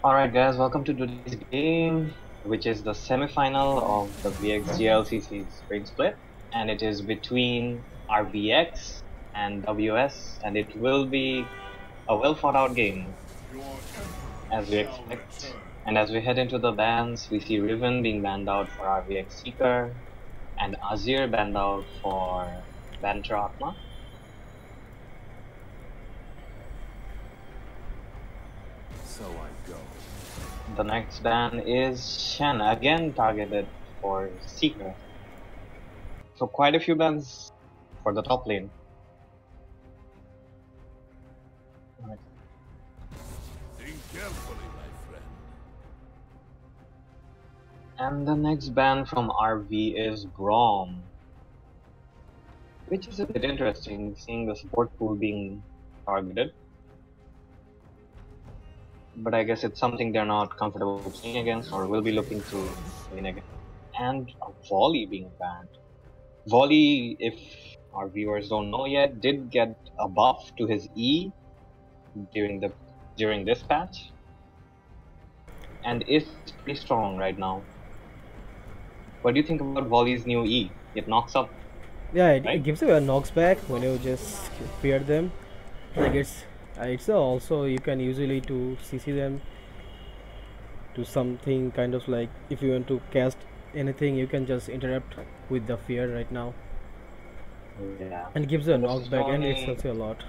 Alright guys, welcome to today's game, which is the semi-final of the VXG LCC spring split, and it is between RVX and WS, and it will be a well thought out game, as we expect. And as we head into the bans, we see Riven being banned out for RVX Seeker, and Azir banned out for Atma. So I go. The next ban is Shen, again targeted for Seeker. So quite a few bans for the top lane. Think carefully, my friend. And the next ban from RV is Grom, which is a bit interesting, seeing the support pool being targeted. But I guess it's something they're not comfortable playing against or will be looking to win against. And a Volley being banned. Volley, if our viewers don't know yet, did get a buff to his E during this patch, and is pretty strong right now. What do you think about Volley's new E? It knocks up. Yeah, it right? gives you a knocks back when you just fear them. Like it's also you can usually to CC them to something kind of like if you want to cast anything you can just interrupt with the fear right now. Yeah. And it gives you a knockback and it helps you a lot.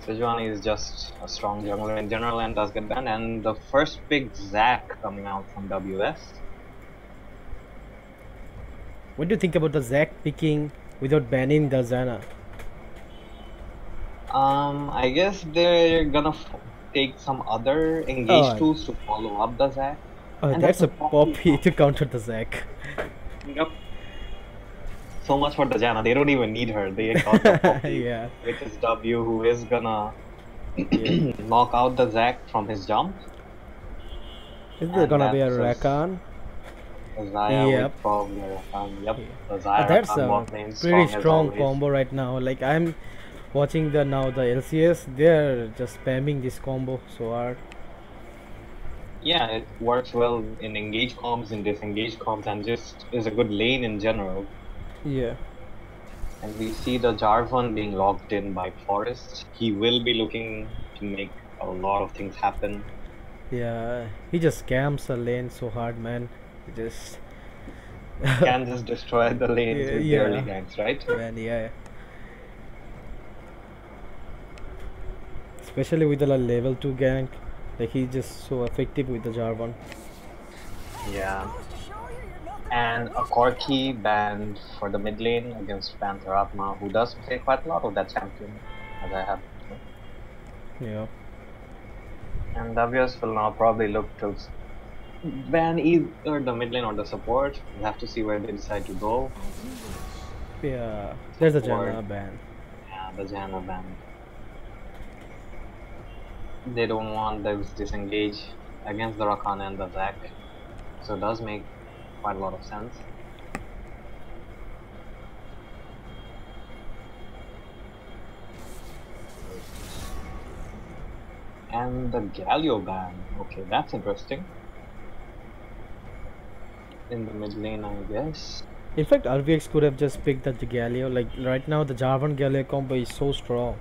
Sejuani is just a strong jungler in general and does get banned. And the first big Zac coming out from WS. What do you think about the Zac picking without banning the Zana? I guess they're gonna take some other engage tools to follow up the Zac. Oh, that's a poppy to counter the Zac. Yep. So much for the Janna, they don't even need her. They got the poppy, yeah. which is W, who is gonna knock out the Zac from his jump. Is there gonna be a Rakan? Yep. Probably Rakan. Yep. Yeah. That's a pretty strong combo right now. Like I'm watching the LCS, they're just spamming this combo so hard. Yeah, it works well in engage comms, in disengage comms, and just is a good lane in general. Yeah. And we see the Jarvan being locked in by Forest. He will be looking to make a lot of things happen. Yeah, he just scams a lane so hard, man. He just can just destroy the lane with the early ganks, right? Man, yeah. Especially with the level 2 gank, like he's just so effective with the Jarvan. Yeah. And a Corki banned for the mid lane against Atma, who does play quite a lot of that champion, as I have. Yeah. And WS will now probably look to ban either the mid lane or the support. We'll have to see where they decide to go. Yeah, there's a Janna ban. Yeah, the Janna ban. They don't want this disengage against the Rakan and the Zac, so it does make quite a lot of sense. And the Galio ban, okay, that's interesting. In the mid lane, I guess. In fact, RVX could have just picked the Galio. Like right now, the Jarvan Galio combo is so strong.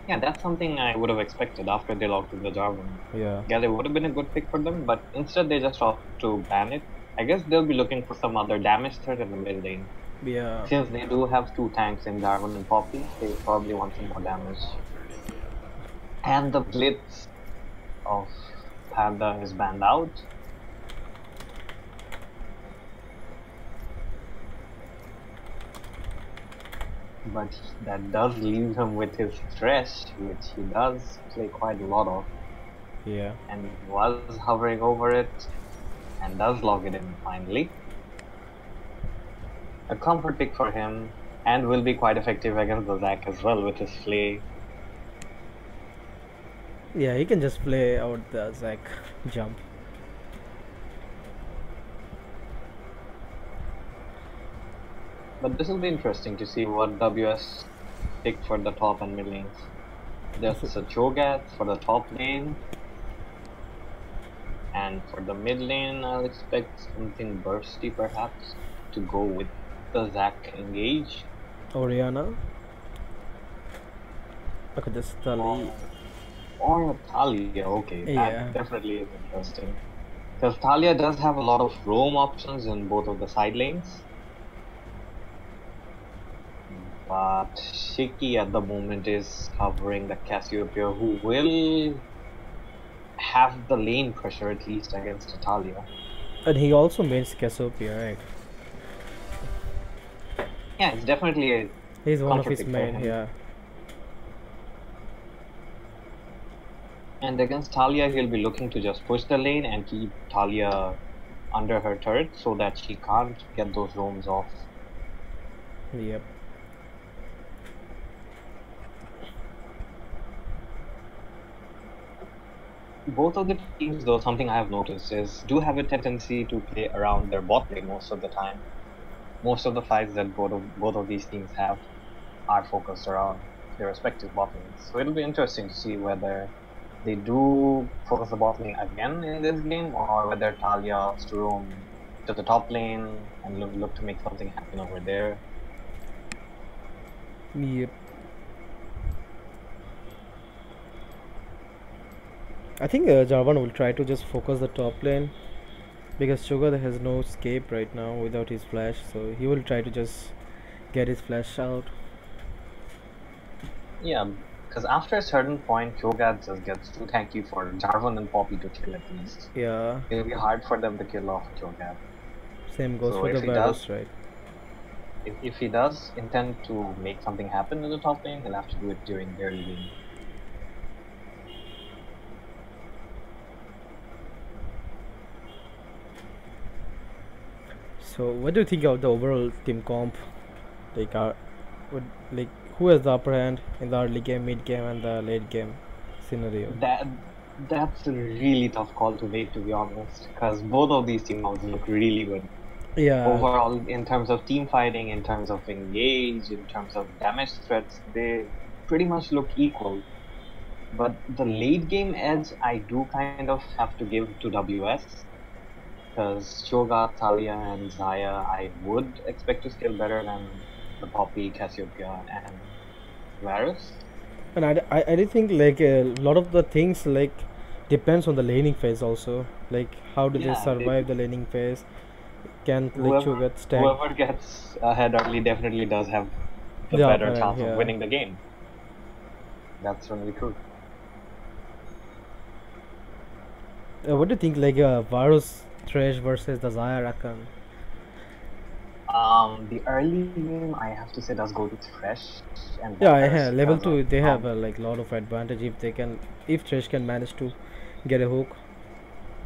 Yeah, that's something I would have expected after they locked in the Jarvan. Yeah. Galio would have been a good pick for them, but instead they just opted to ban it. I guess they'll be looking for some other damage threat in the mid lane. Yeah. Since they do have 2 tanks in Jarvan and Poppy, they probably want some more damage. And the Blitz of Panda is banned out. But that does leave him with his stress, which he does play quite a lot of. Yeah. And was hovering over it and does log it in finally. A comfort pick for him, and will be quite effective against the Zac as well with his Flay. Yeah, he can just play out the Zac jump. But this will be interesting to see what WS pick for the top and mid lanes. There's a Cho'Gath for the top lane, And for the mid lane, I'll expect something bursty perhaps to go with the Zac engage. Oriana. Okay, this Tali. Or Thalia, okay, that Yeah. definitely is interesting. Because Thalia does have a lot of roam options in both of the side lanes. But Shiki at the moment is covering the Cassiopeia, who will have the lane pressure at least against Talia. And he also makes Cassiopeia, right? Yeah, it's definitely a He's one of comfort his pick for main, him. yeah. And against Talia, he'll be looking to just push the lane and keep Talia under her turret so that she can't get those roams off. Yep. Both of the teams, though, something I have noticed is do have a tendency to play around their bot lane most of the time. Most of the fights that both of these teams have are focused around their respective bot lanes. So it'll be interesting to see whether they do focus the bot lane again in this game, or whether Talia opts to roam to the top lane and look to make something happen over there. Yep. I think Jarvan will try to just focus the top lane because Sugar has no escape right now without his flash, so he will try to just get his flash out. Yeah, because after a certain point, Cho'Gath just gets too tanky for Jarvan and Poppy to kill at least. Yeah. It'll be hard for them to kill off Cho'Gath. Same goes So for the if he does, Viperz, right? if he does intend to make something happen in the top lane, he'll have to do it during the early game. So, what do you think of the overall team comp? Like, like who has the upper hand in the early game, mid game, and the late game scenario? That's a really tough call to make, to be honest, because both of these team comps look really good. Yeah. Overall, in terms of team fighting, in terms of engage, in terms of damage threats, they pretty much look equal. But the late game edge, I do kind of have to give to WS, because Shoga, Thalia, and Zaya, I would expect to scale better than the Poppy, Cassiopeia, and Varus. And I do think like a lot of the things like depends on the laning phase also. Like how do they Yeah, survive the laning phase? Can like whoever Sugar stack whoever gets ahead early definitely does have the the better upper hand? chance of Yeah. winning the game. That's really true. What do you think like Varus Thresh versus the Zaya Rakan? The early game, I have to say, does go to Thresh and Yeah, Viperz level because of 2 they have like lot of advantage if they can, if Thresh can manage to get a hook.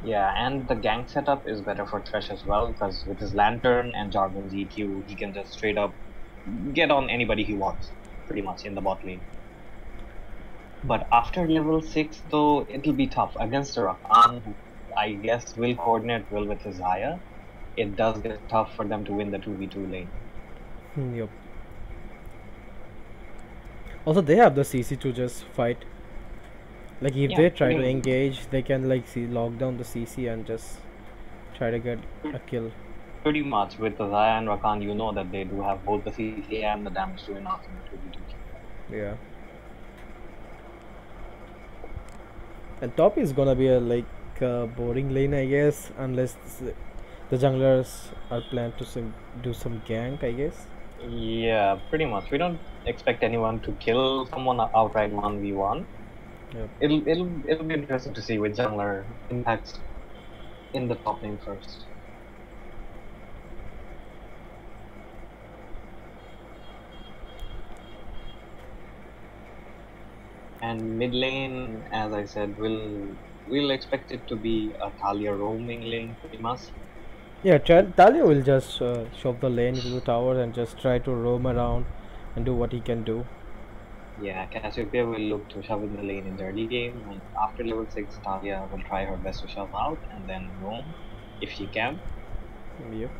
yeah, and the gank setup is better for Thresh as well because with his Lantern and Jarvan's EQ, he can just straight up get on anybody he wants, pretty much in the bot lane. But after level 6, though, it'll be tough against a Rakan, who I guess will coordinate well with his Zaya. It does get tough for them to win the 2v2 lane. Yep. Also, they have the CC to just fight. Like if Yeah, they try to pretty- engage, they can like lock down the CC and just try to get a kill. Pretty much with the Zaya and Rakan, you know that they do have both the CC and the damage to win after the 2v2. Yeah. And top is gonna be a like boring lane, I guess, unless the junglers are planned to do some gank, I guess. Yeah, pretty much. We don't expect anyone to kill someone outright 1v1. Yep. It'll be interesting to see which jungler impacts in the top lane first. And mid lane, as I said, we'll expect it to be a Talia roaming lane pretty much. Yeah, Talia will just shove the lane into the tower and just try to roam around and do what he can do. Yeah, Cassiopeia will look to shove in the lane in the early game, and after level 6, Talia will try her best to shove out and then roam if she can. Yep.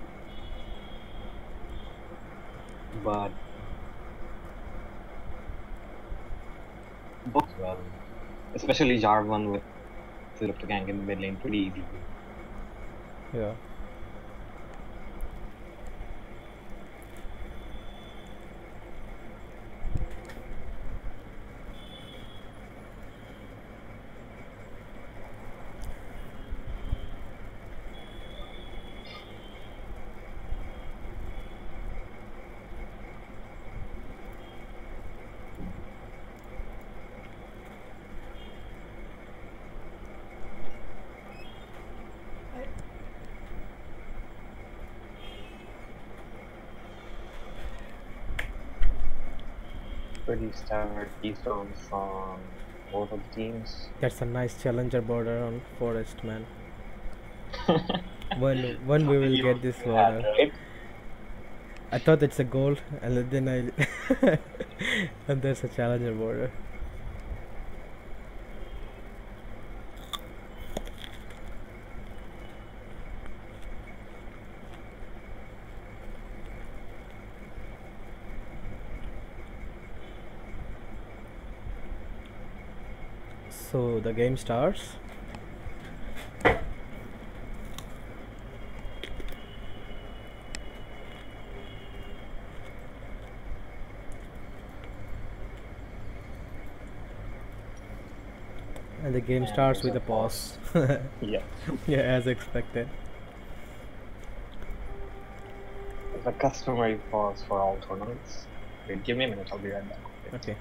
But both well, especially Jarvan with set up the gank in the mid lane pretty easy. Yeah. Pretty standard keystones from both of the teams. That's a nice challenger border on Forest, man. when we will get this border. Right? I thought it's a gold, and then I and there's a challenger border. So the game starts. And the game starts with a pause. Yeah. Yeah, as expected. The customary pause for all tournaments. Wait, give me a minute, I'll be right back. Okay.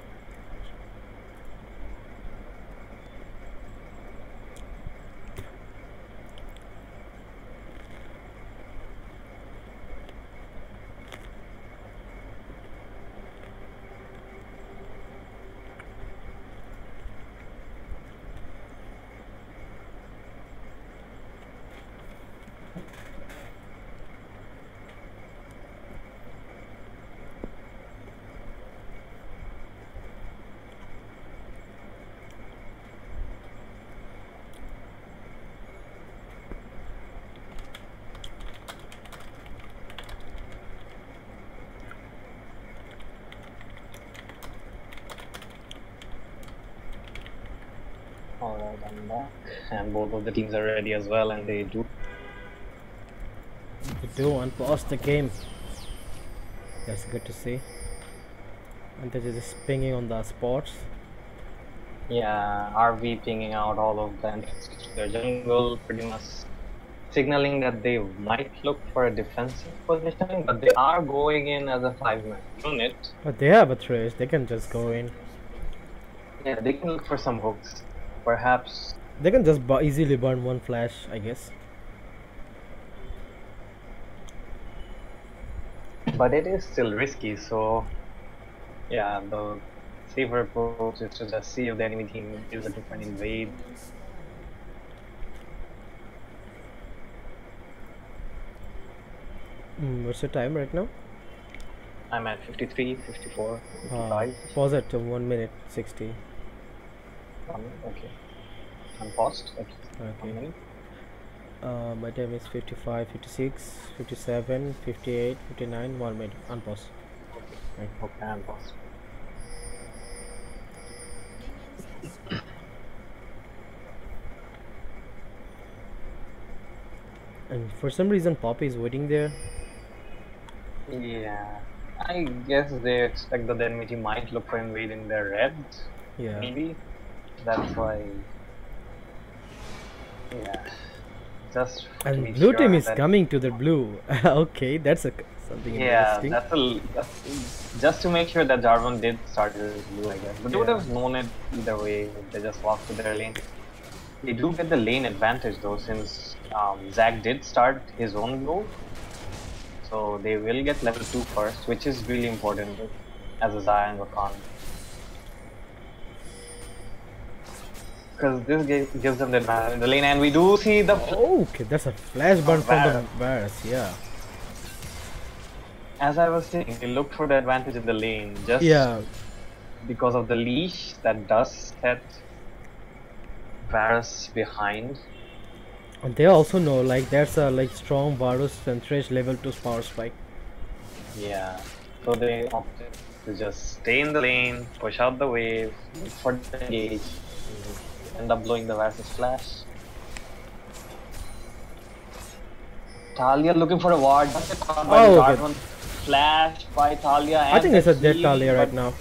Alright, I'm back. And both of the teams are ready as well, and they do. We do unpause the game. That's good to see. And they're just pinging on the spots. Yeah, RV pinging out all of the entrances to their jungle, pretty much signaling that they might look for a defensive positioning, but they are going in as a 5-man unit. But they have a trace, they can just go in. Yeah, they can look for some hooks. Perhaps. They can just easily burn one flash, I guess. But it is still risky, so yeah, the safer approach is to just see if the enemy team is a different invade. What's the time right now? I'm at 53, 54, 55. Pause it to 1 minute 60. Okay. I'm paused at 1 Okay. minute. My time is 55, 56, 57, 58, 59, 1 minute. Unpause. Right. Okay, I'm paused. And for some reason Poppy is waiting there. Yeah, I guess they expect that the enemy team might look for invade in their red. Yeah. Maybe. That's why. Yeah. Just to And be blue sure team is that- coming to the blue. Okay, that's something Yeah, interesting. that's just to make sure that Jarvan did start his blue, I guess. But they would have known it either way if they just walked to their lane. They do get the lane advantage though, since Zac did start his own blue. So they will get level 2 first, which is really important as a Xayah and Rakan. Because this gives them the advantage in the lane, and we do see the. Okay, that's a flash burn from the Viperz, yeah. As I was saying, they looked for the advantage in the lane just because of the leash that does set Varus behind. And they also know like there's a strong Varus and Thresh level 2 power spike. Yeah, so they opted to just stay in the lane, push out the wave, look for the engage. end up blowing the Viperz flash. Talia looking for a ward. Oh, okay. Flash by Talia. I think it's a dead Talia right now.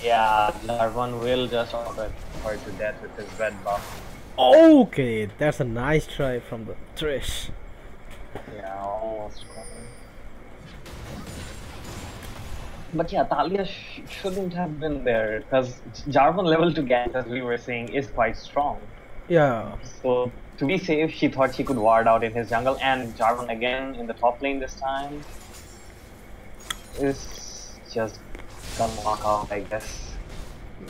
Yeah, Jarvan will just auto her to death with his red buff. Okay, that's a nice try from the Trish. Yeah, almost. But yeah, Talia shouldn't have been there because Jarvan level 2 gank, as we were saying, is quite strong. Yeah. So to be safe, she thought she could ward out in his jungle, and Jarvan again in the top lane this time is just gonna walk out, I guess.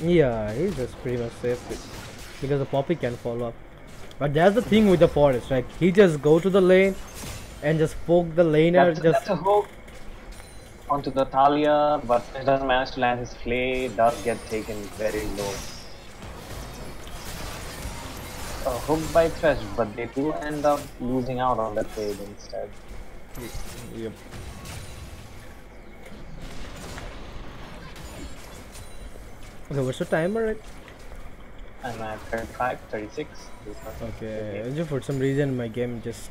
Yeah, he's just pretty much safe because the Poppy can follow up. But that's the thing with the Forest, right? He just go to the lane and just poke the laner. That's a hook onto the Talia, but he doesn't manage to land his play. Does get taken very low. A hook by Thresh, but they do end up losing out on that trade instead. Yep. Okay, what's the timer? Right? I'm at 35, 36. Okay, just for some reason my game just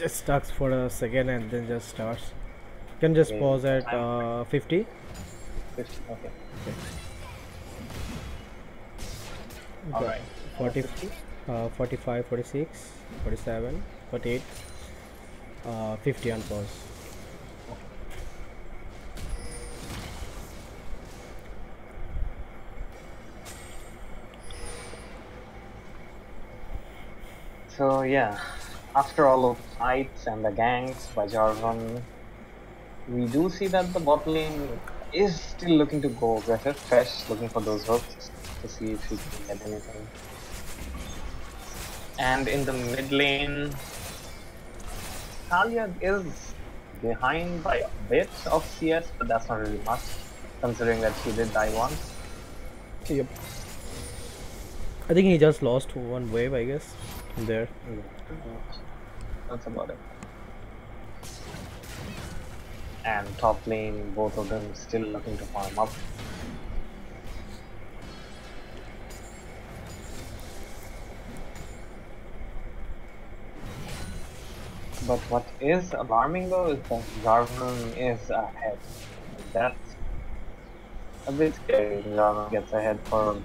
stuck for a second and then just starts. You can just pause at 50. 50, okay. Alright. 40, 45, 46, 47, 48, 50 on pause. So yeah, after all of the fights and the ganks by Jarvan, we do see that the bot lane is still looking to go aggressive. Thresh looking for those hooks to see if he can get anything. And in the mid lane, Talia is behind by a bit of CS, but that's not really much, considering that she did die once. Yep. I think he just lost one wave, I guess, there. That's about it. And top lane, both of them still looking to farm up. But what is alarming though is that Jarvan is ahead. That's a bit scary. Jarvan gets ahead for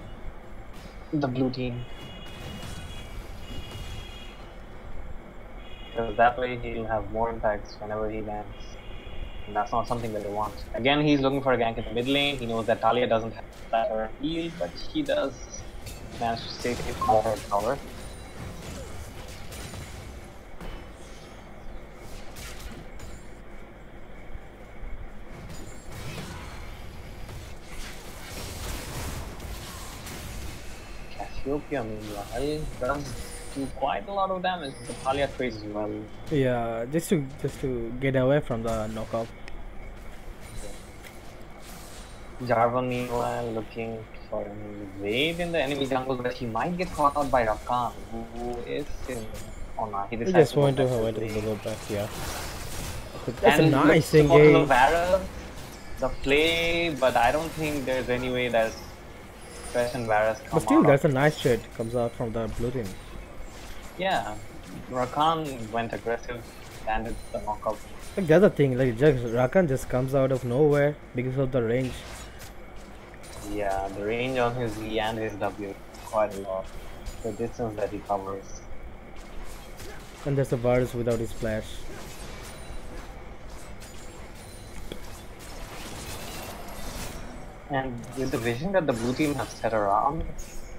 the blue team. Because that way he'll have more impacts whenever he lands. And that's not something that they want. Again, he's looking for a gank in the mid lane. He knows that Talia doesn't have that or heal, but he does manage to stay safe from her tower. Cassiopeia, meanwhile, does do quite a lot of damage. The Talia trades as well. Yeah, just to get away from the knockout. Jarvan, meanwhile, looking for an invade in the enemy jungle, but he might get caught out by Rakan, who is in. Oh no, he decides to go back. Yeah. That's and a nice thing. engage. The play, but I don't think there's any way that Thresh and Viperz come. But still, that's a nice trade comes out from the blue team. Yeah, Rakan went aggressive, landed the knockout. Like the other thing, like Rakan just comes out of nowhere because of the range. Yeah, the range on his E and his W quite a lot. The distance that he covers. And there's the Viperz without his flash. And with the vision that the blue team have set around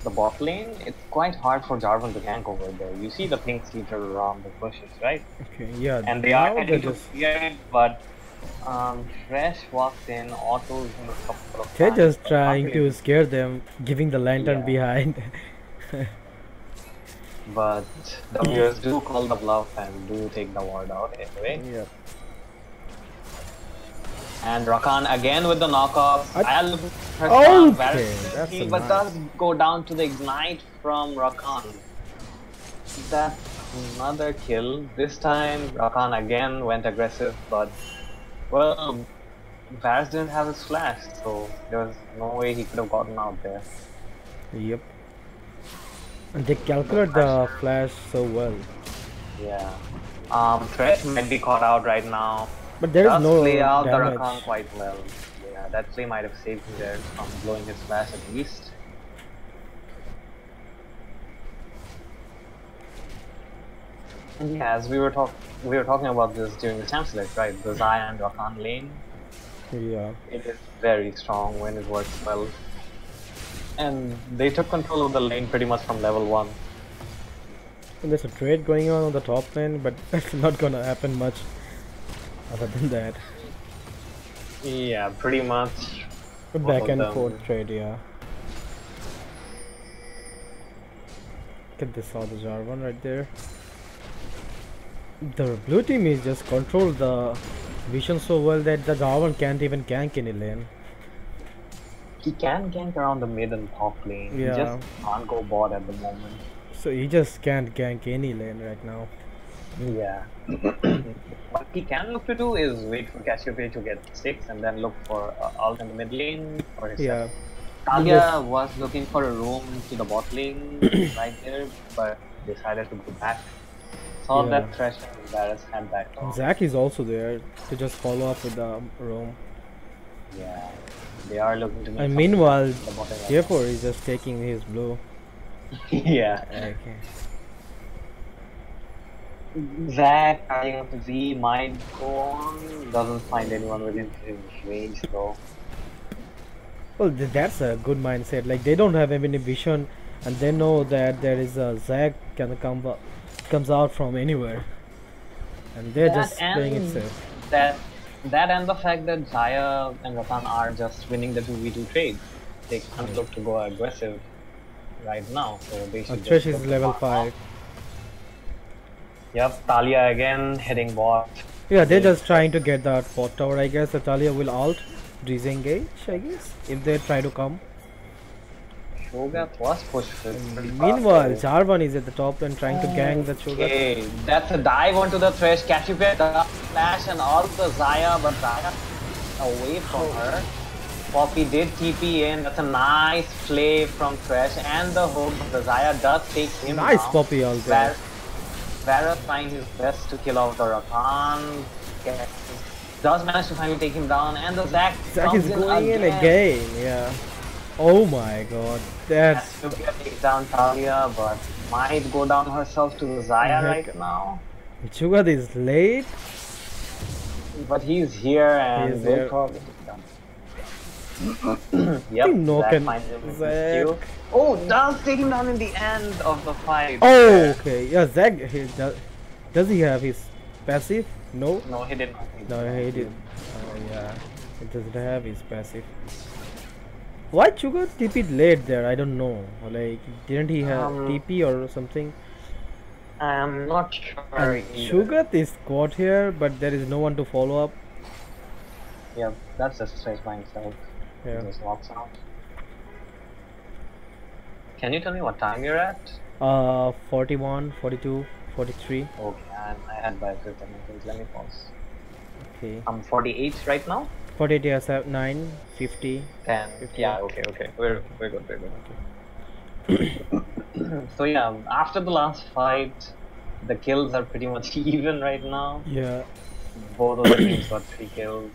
the bot lane, it's quite hard for Jarvan to gank over there. You see the pink sleeper around the bushes, right? Okay, yeah. And they are heading to fear it, but Thresh walks in, autos in a couple of They're times. just trying to scare them, giving the lantern behind. But the viewers do call the bluff and do take the ward out anyway. Yeah. And Rakan again with the knockoff. Okay, but does go down to the ignite from Rakan. That's another kill. This time Rakan again went aggressive, but well, Viperz didn't have his flash, so there was no way he could have gotten out there. Yep. And they calculate the flash so well. Yeah. Thresh might be caught out right now. But there is Does no play out the damage. Rakan quite well. Yeah, that play might have saved him there from blowing his flash at least. And yeah, as we were talking about this during the champ select, right? The Xayah and Rakan lane. Yeah. It is very strong when it works well. And they took control of the lane pretty much from level 1. And there's a trade going on the top lane, but that's not gonna happen much other than that. Yeah, pretty much. A back and forth trade, yeah. Get this out the Jarvan right there. The blue team is just control the vision so well that the Jarvan can't even gank any lane. He can gank around the mid and top lane. Yeah. He just can't go bot at the moment. So he just can't gank any lane right now. Yeah. What he can look to do is wait for Cassiopeia to get 6 and then look for ult in the mid lane for his Yeah. Talia was looking for a roam to the bot lane right there, but decided to go back. Saw Yeah. that Thresh and Viperz had back off. Zac is also there to just follow up with the roam. Yeah. They are looking to make And something meanwhile, happen in the bot lane. Therefore is just taking his blue. Yeah. Okay. Zac carrying up the Z might go on. Doesn't find anyone within his range though. Well, that's a good mindset. Like they don't have any vision, and they know that there is a Zac comes out from anywhere, and they're just playing it safe. That and the fact that Xayah and Rakan are just winning the 2v2 trade. They can't look to go aggressive right now, so they should. Thresh is level 5. Yep, Talia again heading bot. Yeah, they're just trying to get that bot tower. I guess Talia will ult, disengage. I guess if they try to come. Shogat was pushed. Meanwhile, Jarvan is at the top and trying to gang the Shogat. Okay, that's a dive onto the Thresh. Cassiopeia, the flash and all the Xayah, but Xayah away from her. Poppy did TP in. That's a nice play from Thresh and the hook. The Xayah does take him Nice down. Poppy out there. Viperz trying his best to kill off the Rakan. Does manage to finally take him down, and the Zac is going in again. Yeah. Oh my god. That's. Cassiopeia takes down Talia, but might go down herself to the Xayah right now. Shogat is late. But he's here and will probably take down. Yep, No Zac can. finds him with Zac. his Q. Oh, does take him down in the end of the fight. Oh, okay. Yeah, Zac. Does he have his passive? No. No, he did not. No, he didn't. Yeah, it doesn't have his passive. Why Sugar TP'd late there? I don't know. Like, didn't he have TP or something? I'm not sure. Sugar is caught here, but there is no one to follow up. Yeah, that's just straight by himself. Yeah. He just walks out. Can you tell me what time you're at? 41, 42, 43. Okay, I had by 15 minutes. Let me pause. Okay. I'm 48 right now. 48, yes, 9, 50. 10. 50. Yeah, okay. We're good. So yeah, after the last fight, the kills are pretty much even right now. Yeah. Both of the teams got 3 kills.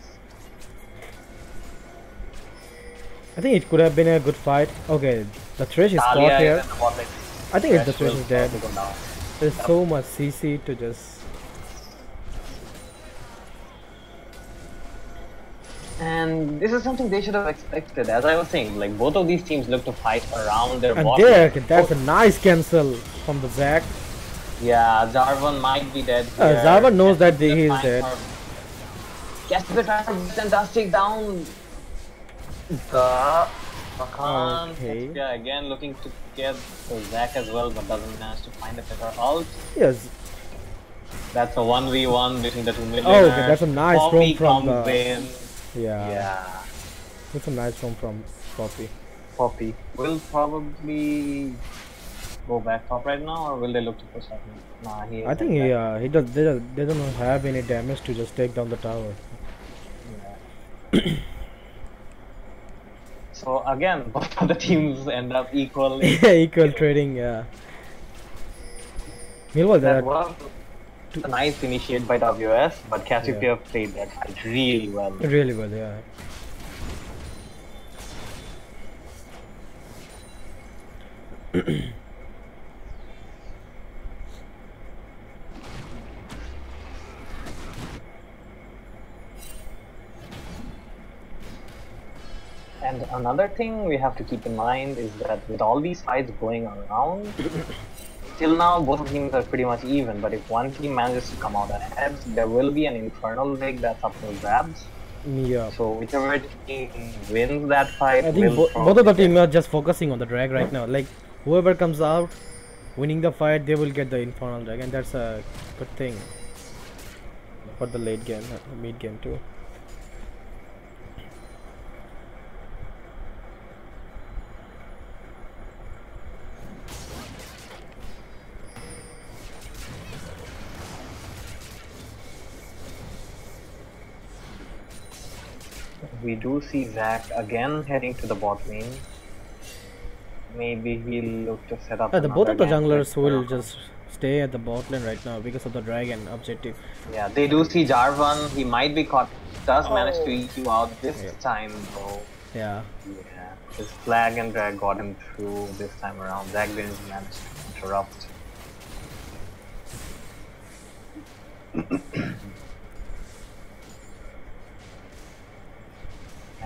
I think it could have been a good fight. Okay, the Thresh is Talia caught here. is in the bot lane. I think it's the Thresh Thresh will is dead. probably go down. There's so much CC to just. And this is something they should have expected. As I was saying, like both of these teams look to fight around their And bot there, lane. that's a nice cancel from the Zac. Yeah, Jarvan might be dead here. Jarvan knows that he is Fine dead. Cassiopeia does take down the Rakan. Okay. Cassiopeia again looking to get the Zac as well, but doesn't manage to find a better ult. Yes. That's a 1v1 between the two mid Oh, laners. okay, that's a nice Poppy roam from comes the. in. Yeah. That's a nice roam from Poppy. Poppy will probably go back top right now, or will they look to push up? Nah, I think he does. They don't have any damage to just take down the tower. Yeah. So again, both of the teams end up equally. Equal trading, yeah. Meanwhile, there That are was a nice initiate by WS, but Cassiopeia played that fight really well. really well, yeah. And another thing we have to keep in mind is that with all these fights going around, till now both teams are pretty much even, but if one team manages to come out ahead, there will be an infernal leg that's up for grabs. Yeah. So whichever team wins that fight, I think both of the teams are just focusing on the drag right now. Like, whoever comes out winning the fight, they will get the infernal drag, and that's a good thing for the late game, mid game too. We do see Zac again heading to the bot lane. Maybe he'll look to set up. Both of the junglers will just stay at the bot lane right now because of the dragon objective. Yeah, they do see Jarvan. He might be caught. Does manage to eat you out this time though. Yeah. Yeah. His flag and drag got him through this time around. Zac didn't manage to interrupt.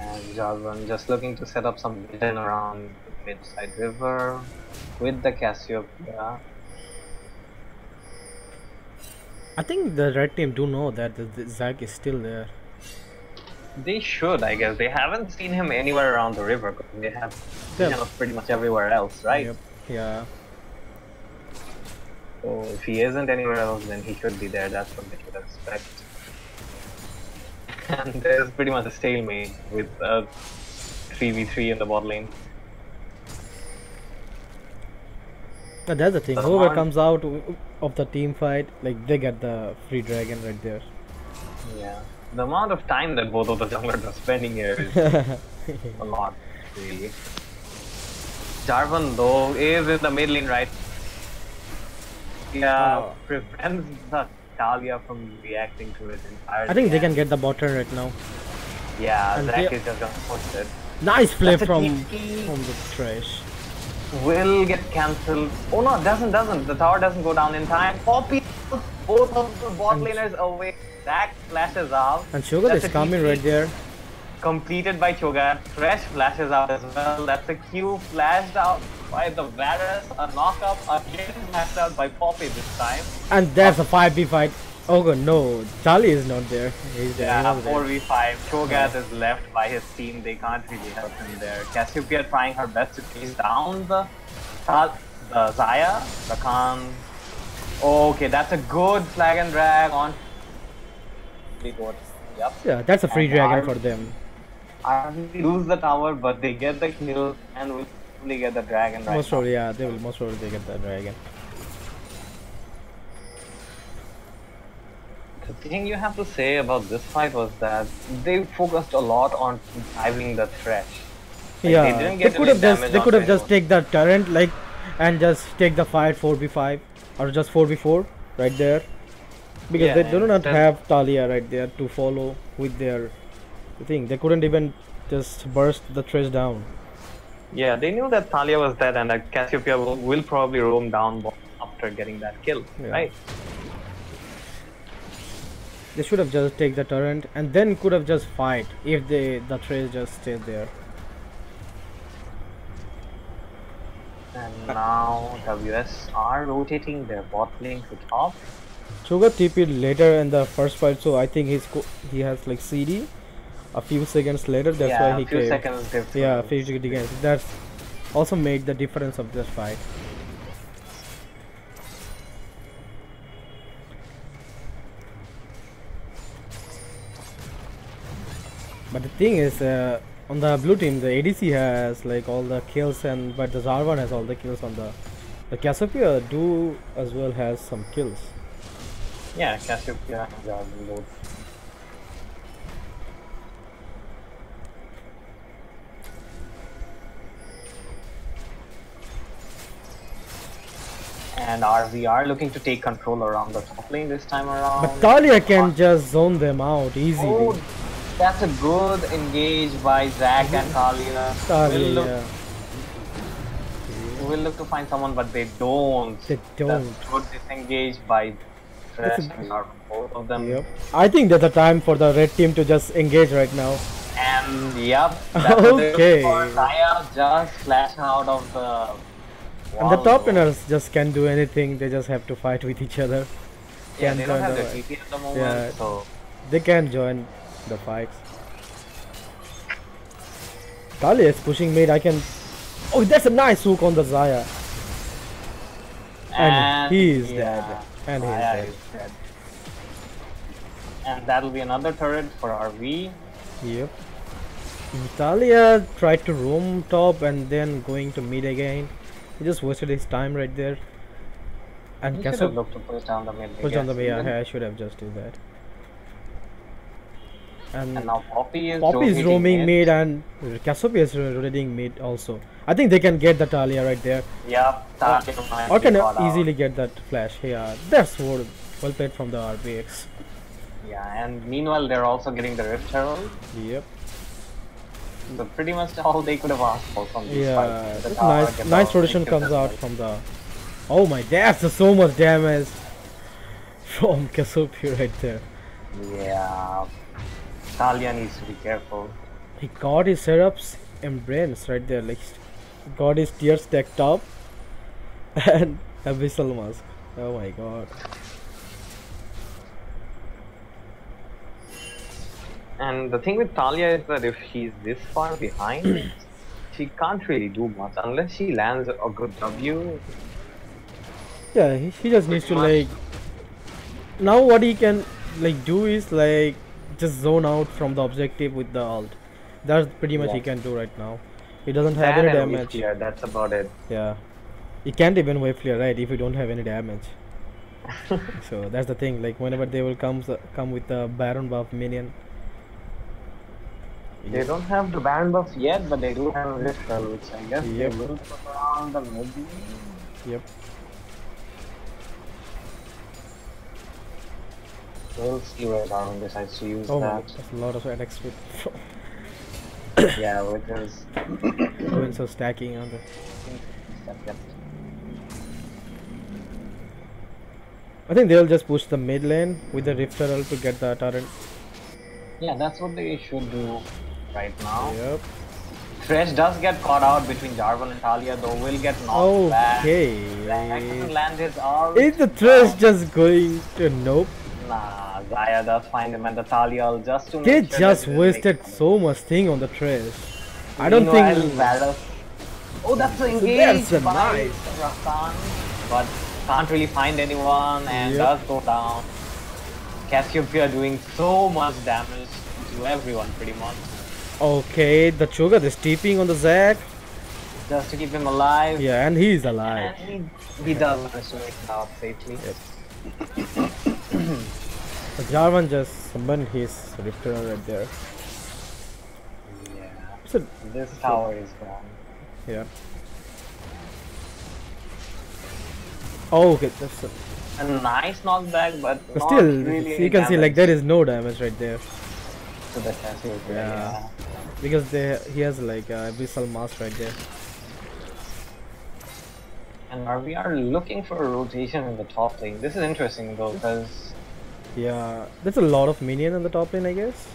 And Jarvan just looking to set up some vision around the mid-side river with the Cassiopeia. I think the red team do know that the Zac is still there. They should, I guess. They haven't seen him anywhere around the river. They have vision of pretty much everywhere else, right? Yep. Yeah. So if he isn't anywhere else, then he should be there. That's what they should expect. And there's pretty much a stalemate with a 3v3 in the bot lane. But that's the thing. Whoever comes out of the team fight, like, they get the free dragon right there. Yeah. The amount of time that both of the junglers are spending here is a lot, really. Jarvan, though, is in the mid lane, right? Yeah, prevents the Talia from reacting to it entirely. I think they can get the bot turn right now. Yeah, Zac is just gonna push it. Nice play from the trash. Will get cancelled. Oh no, it doesn't. The tower doesn't go down in time. Poppy, both of the bot laners away. Zac flashes out. And Cho'Gath is coming right there. Completed by Cho'Gath. Thresh flashes out as well. That's a Q flashed out by the Viperz. A knockup again flashed out by Poppy this time. And that's a 5v fight. Oh god, no. Charlie is not there. He's there. Yeah, 4v5. Cho'Gath is left by his team. They can't really help him there. Cassiopeia trying her best to chase down the Xayah, the Khan. Okay, that's a good flag and drag on. Yep. Yeah, that's a free dragon for them. RV lose the tower, but they get the kill and will probably get the dragon right Most probably, yeah, they will most probably get the dragon. The thing you have to say about this fight was that they focused a lot on driving the Thresh. Like, yeah, they could have just take the turret, like, and just take the fight 4v5 or just 4v4 right there, because they do not have Talia right there to follow with their thing. They couldn't even just burst the Thresh down. Yeah, they knew that Talia was dead and that Cassiopeia will probably roam down after getting that kill, right? They should have just take the turret and then could have just fight if the Thresh just stayed there. And now WS are rotating their bot lane to top. Cho'Gath TP'd later in the first fight, so I think he has like CD a few seconds later. That's why he came. Yeah, a few seconds. That's also made the difference of this fight. But the thing is, on the blue team, the ADC has like all the kills, but the Jarvan has all the kills on the Cassiopeia do as well has some kills. Yeah, Cassiopeia and Jarvan both. And we are looking to take control around the top lane this time around. But Talia can just zone them out easily. Oh, that's a good engage by Zac and Talia. Talia, We'll look to find someone, but they don't. They don't. That's good disengage by Thresh and Jarvan, both of them. Yep. I think there's a time for the red team to just engage right now. And yep, that's okay. Zaya just flash out of the wall. And the top laners just can't do anything. They just have to fight with each other. Yeah, they don't have the TP at the moment, yeah, so they can join the fights. Kali is pushing mid. I can. Oh, that's a nice hook on the Zaya. And he is dead. And he is dead. And that'll be another turret for RV. Yep. Talia tried to roam top and then going to mid again. He just wasted his time right there. And he should have looked to push down the mid. Push down the mid. Yeah, I should have just do that. And now Poppy is roaming mid and Cassiopeia is rotating mid also. I think they can get the Talia right there. Yeah, or can easily get that flash. Yeah, that's well played from the RBX. Yeah, and meanwhile they're also getting the Rift Herald. Yep. So pretty much all they could have asked for from these fights. Nice rotation comes out from the. Oh my, that's so much damage from Cassiopeia right there. Yeah, Talia needs to be careful. He got his setups and brains right there, like got his tear stacked up and Abyssal Mask. Oh my god. And the thing with Talia is that if she's this far behind, she can't really do much unless she lands a good W. Yeah, he just needs to like. Now what he can like do is like just zone out from the objective with the ult. That's pretty much he can do right now. He doesn't have any damage. Yeah, that's about it. Yeah, he can't even wave clear, right? If you don't have any damage. So that's the thing. Like whenever they will come with the Baron buff minion. They don't have the Baron buff yet, but they do have a Rift Herald, which I guess they will put around the mid. Yep. We'll see where Darwin decides to use that. That's a lot of attacks with. Yeah, which is going so stacking on the. Yep. I think they'll just push the mid lane with the Rift Herald to get the turret. Yeah, that's what they should do right now. Yep. Thresh does get caught out between Jarvan and Talia, though will get knocked back. Okay. Doesn't land his ult. Is the Thresh just going to nope? Nah, Zaya does find him and the Talia just to They make sure just wasted so much thing on the Thresh. I don't think. Oh, that's an engage That's by nice. Rakan, but can't really find anyone and does go down. Cassiopeia doing so much damage to everyone pretty much. Okay, the Cho'Gath is TPing on the Zac. Just to keep him alive. Yeah, and he's alive. And he does manage to make it out safely. The Jarvan just summoned his Rift Herald right there. Yeah. So, This tower is gone. yeah. Oh, okay, that's A nice knockback, but not still, really you can see like there is no damage right there. to the Cassiopeia. Yeah. Because he has like Abyssal Mask right there. And we are looking for a rotation in the top lane. This is interesting though, because Yeah, there's a lot of minion in the top lane, I guess.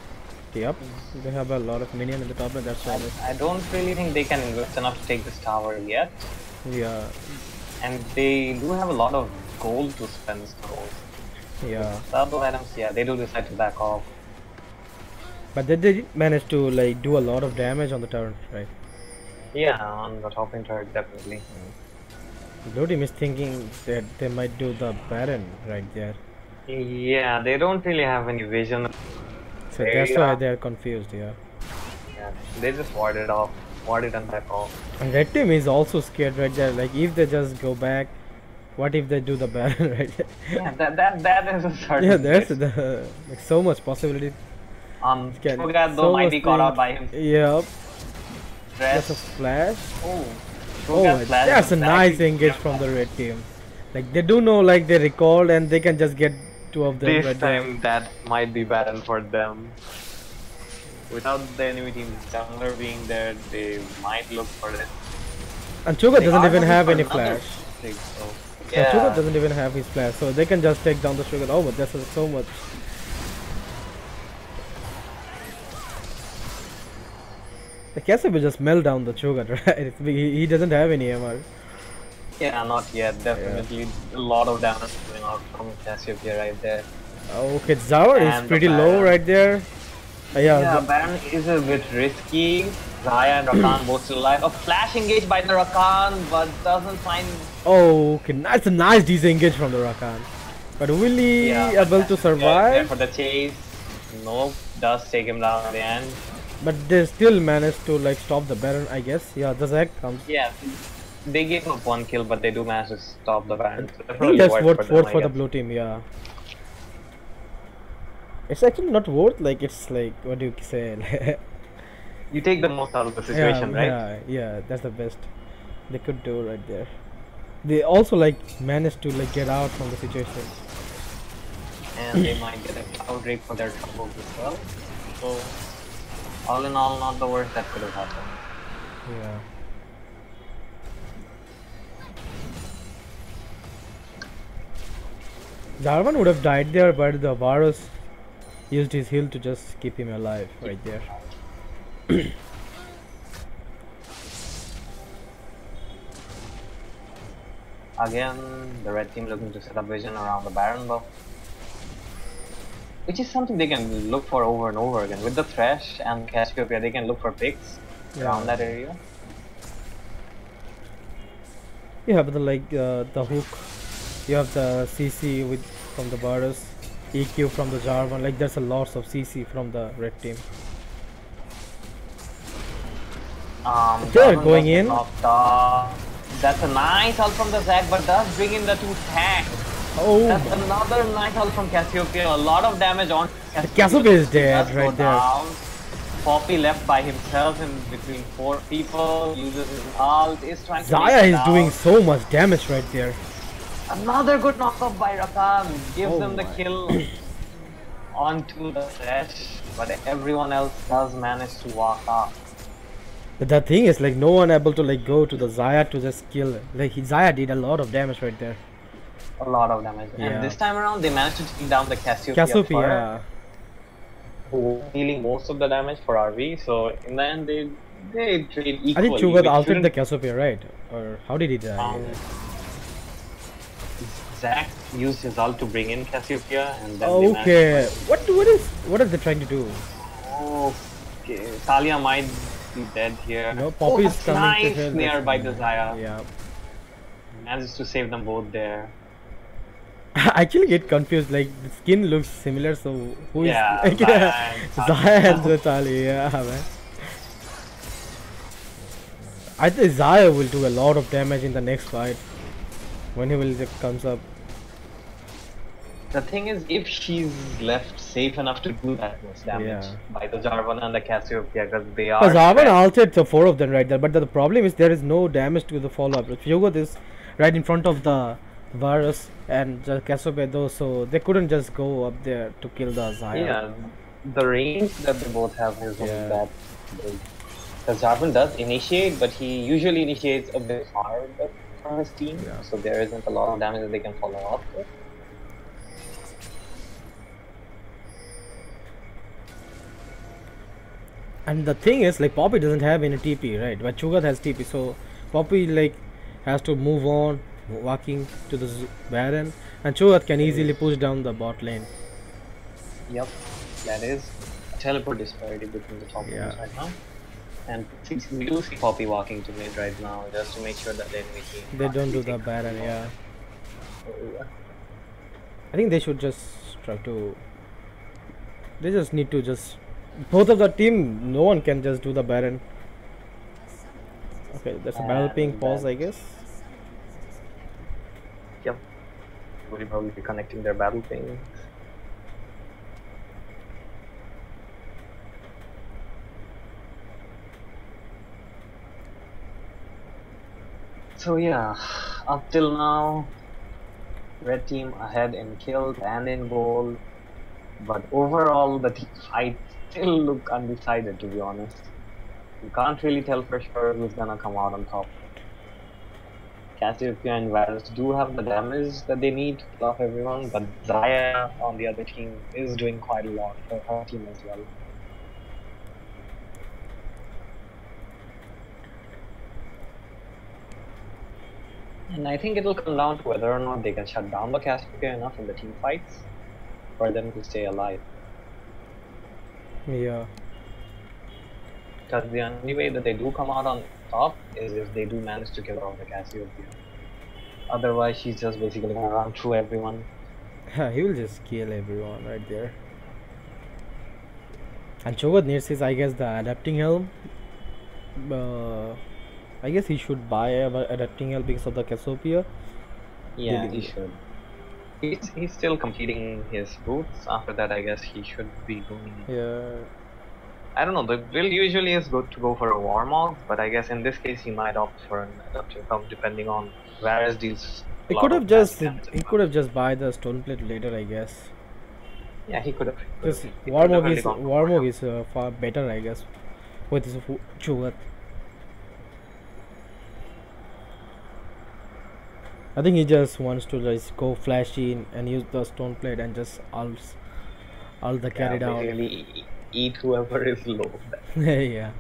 Yep, they have a lot of minion in the top lane. That's why. I don't really think they can invest enough to take this tower yet. Yeah. And they do have a lot of gold to spend still. Yeah. Double items, yeah, they do decide to back off. But they did manage to like do a lot of damage on the turret, right? Yeah, on the top lane turret, definitely. Blue team is thinking that they might do the Baron right there. Yeah, they don't really have any vision. So that's why they're confused, yeah. Yeah, they just ward it and back off. And red team is also scared right there. Like if they just go back, what if they do the Baron right there? Yeah, that is a certain. Yeah, there's the like so much possibility. Cho'Gath though might be caught out by him. Yep. Thresh. That's a flash. Oh, Oh, Cho'Gath flash that's a is nice actually engage from the red team. Like they do know, like they recalled and they can just get two of them This right there. time that might be Baron for them. Without the enemy team jungler being there, they might look for it. And Cho'Gath They doesn't are even looking have for any another flash. pick, so Yeah, Cho'Gath yeah. doesn't even have his flash, so they can just take down the Cho'Gath. Oh, but that's so much. The Cassie will just melt down the Cho'Gath, right? He doesn't have any MR. Yeah, not yet. Definitely a lot of damage coming out from Cassiopeia right there. Okay, Zawar is And the pretty low Baron. right there. Yeah, Baron is a bit risky. Zaya and Rakan both still alive. A flash engage by the Rakan, but doesn't find. Oh, okay, that's a nice disengage from the Rakan. But will he able to There survive? for the chase. Nope, does take him down at the end. But they still managed to like stop the Baron, I guess. Yeah, the Zac comes. Yeah, they gave up one kill, but they do manage to stop the Baron. So I think that's worth them, for I the guess. blue team, yeah. It's actually not worth, like it's like, what do you say? You take the most out of the situation, right? Yeah, that's the best they could do right there. They also like managed to like get out from the situation. And they might get a cloud rake for their troubles as well. So, all in all, not the worst that could have happened. Yeah. Jarvan would have died there, but the Varus used his heal to just keep him alive right there. Again, the red team looking to set up vision around the Baron buff. Which is something they can look for over and over again. With the Thresh and Cassiopeia, they can look for picks around that area. You have the like the hook. You have the CC with from the Varus, EQ from the Jarvan. Like there's a lots of CC from the red team. They're Jarvan going does get in. knocked off. That's a nice ult from the Zac, but does bring in the two tanks. Oh, That's another nice ult from Cassiopeia. A lot of damage on Cassiopeia is dead Does right go there. down. Poppy left by himself in between 4 people, uses his ult, is trying to Zaya make it is out. doing so much damage right there. Another good knockoff by Rakan, gives Oh them the my. kill onto the Thresh, but everyone else does manage to walk off. But the thing is, like, no one able to like go to the Zaya to just kill. Like Zaya did a lot of damage right there. A lot of damage. Yeah. And this time around, they managed to take down the Cassiopeia, Cassiopeia. who was dealing most of the damage for RV. So in the end, they trade equally. I think Cho'Gath which altered the shouldn't- Cassiopeia, right? Or how did he die? Zac used his ult to bring in Cassiopeia, and then they Okay. What are they trying to do? Okay, Talia might be dead here. No, Poppy is that's coming to nice help. nearby the Zaya. Yeah. Manages to save them both there. I actually get confused. Like the skin looks similar, so who is Yeah, like, Zaya and Zaya and Talia? Yeah, man. I think Zaya will do a lot of damage in the next fight when he will comes up. The thing is, if she's left safe enough to do that much damage by the Jarvan and the Cassiopeia, because they are. Because Jarvan trapped. ulted the 4 of them right there, but the problem is there is no damage to the follow-up. Cho'Gath is right in front of the Varus and the Cassiopeia though, so they couldn't just go up there to kill the Zaya. Yeah, the range that they both have is not that big. Because Jarvan does initiate, but he usually initiates a bit harder from his team, so there isn't a lot of damage that they can follow up with. And the thing is, like, Poppy doesn't have any TP, right? But Cho'Gath has TP, so Poppy like has to move on, walking to the Baron, and Cho'Gath can easily push down the bot lane. Yep, that is a teleport disparity between the top lanes right now. And we do see Poppy walking to mid right now, just to make sure that the enemy team They don't do the Baron, I think they should just try to. They just need to just. Both of the team, no one can just do the Baron. Okay, there's a battle ping pause, I guess. Yep, we'll probably be connecting their battle ping. So yeah, up till now, red team ahead in kills and in gold, but overall the team fights still look undecided, to be honest. You can't really tell for sure who's gonna come out on top. Cassiopeia and Varus do have the damage that they need to kill off everyone, but Zaya on the other team is doing quite a lot for her team as well. And I think it'll come down to whether or not they can shut down the Cassiopeia enough in the team fights for them to stay alive. Yeah. Because the only way that they do come out on top is if they do manage to kill off the Cassiopeia. Otherwise, she's just basically gonna run through everyone. He will just kill everyone right there. And Cho'Gath needs his, I guess, the adapting helm. I guess he should buy a adapting helm because of the Cassiopeia. Yeah, he should. He's still completing his boots. After that, I guess he should be going. Yeah. I don't know. The build usually is good to go for a Warmog, but I guess in this case he might opt for an adaptive helm depending on Varus deals. He could have just buy the stone plate later, I guess. Yeah, he could have. Because Warmog is far better, I guess, with his Cho'Gath. I think he just wants to just go flashy and use the stone plate and just all the carry down. Basically eat whoever is low. Yeah.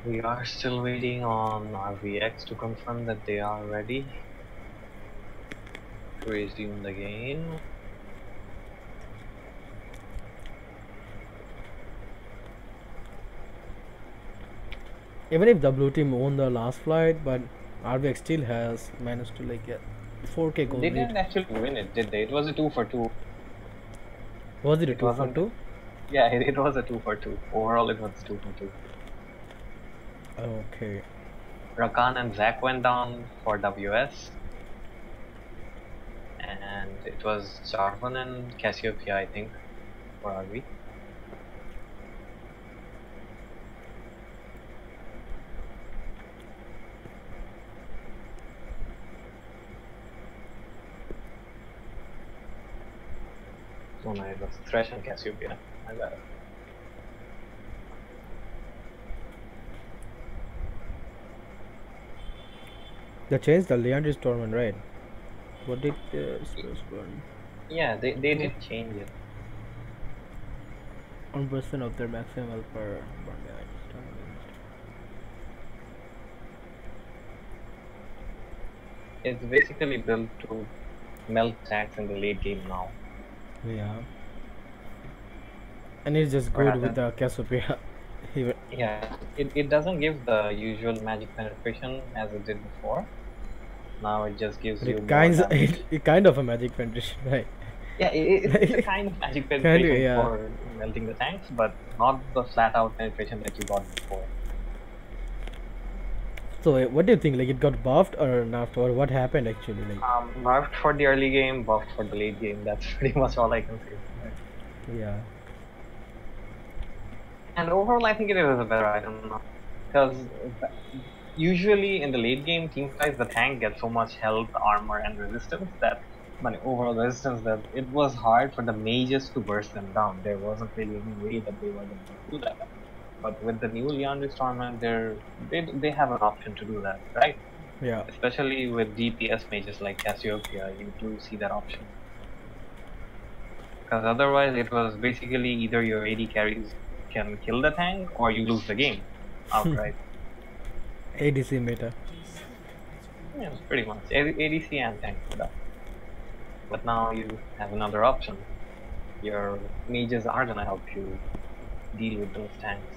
We are still waiting on our VX to confirm that they are ready to resume the game. Even if the blue team won the last flight, but RVX still has managed to like get 4K gold. They didn't actually win it, did they? It was a 2 for 2. Was it a 2 for 2? Yeah, it was a 2 for 2. Overall, it was 2 for 2. Okay. Rakan and Zack went down for WS, and it was Jarvan and Cassiopeia, I think, for RV. Oh no, it was Thresh and Cassiopeia. My bad. They changed the Leandry's tournament, right? What did Yeah, they did change it. 1% of their maximum per burn damage. It's basically built to melt tanks in the late game now. Yeah. And it's just good with the Cassiopeia. Yeah, it doesn't give the usual magic penetration as it did before. Now it just gives you it kind of a magic penetration, right? Yeah, it's a kind of magic penetration yeah. for melting the tanks, but not the flat out penetration that you got before. So what do you think? Like it got buffed or not? Or what happened actually? Like buffed for the early game, buffed for the late game. That's pretty much all I can say. Yeah. And overall, I think it is a better item now, because usually in the late game team fights, the tank gets so much health, armor, and resistance that, overall resistance, that it was hard for the mages to burst them down. There wasn't really any way that they were going to do that. But with the new Leandry's tournament, they have an option to do that, right? Yeah. Especially with DPS mages like Cassiopeia, you do see that option. Because otherwise, it was basically either your AD carries can kill the tank or you lose the game outright. ADC meta. Yeah, pretty much. ADC and tank meta. But now you have another option. Your mages are gonna help you deal with those tanks.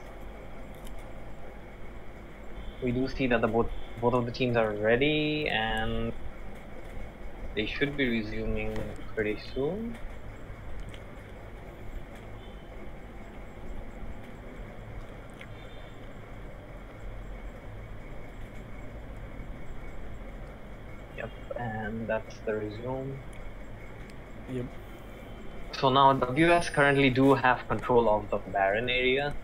we do see that the both of the teams are ready, and they should be resuming pretty soon. Yep, and that's the resume. Yep. So now WS currently do have control of the Baron area,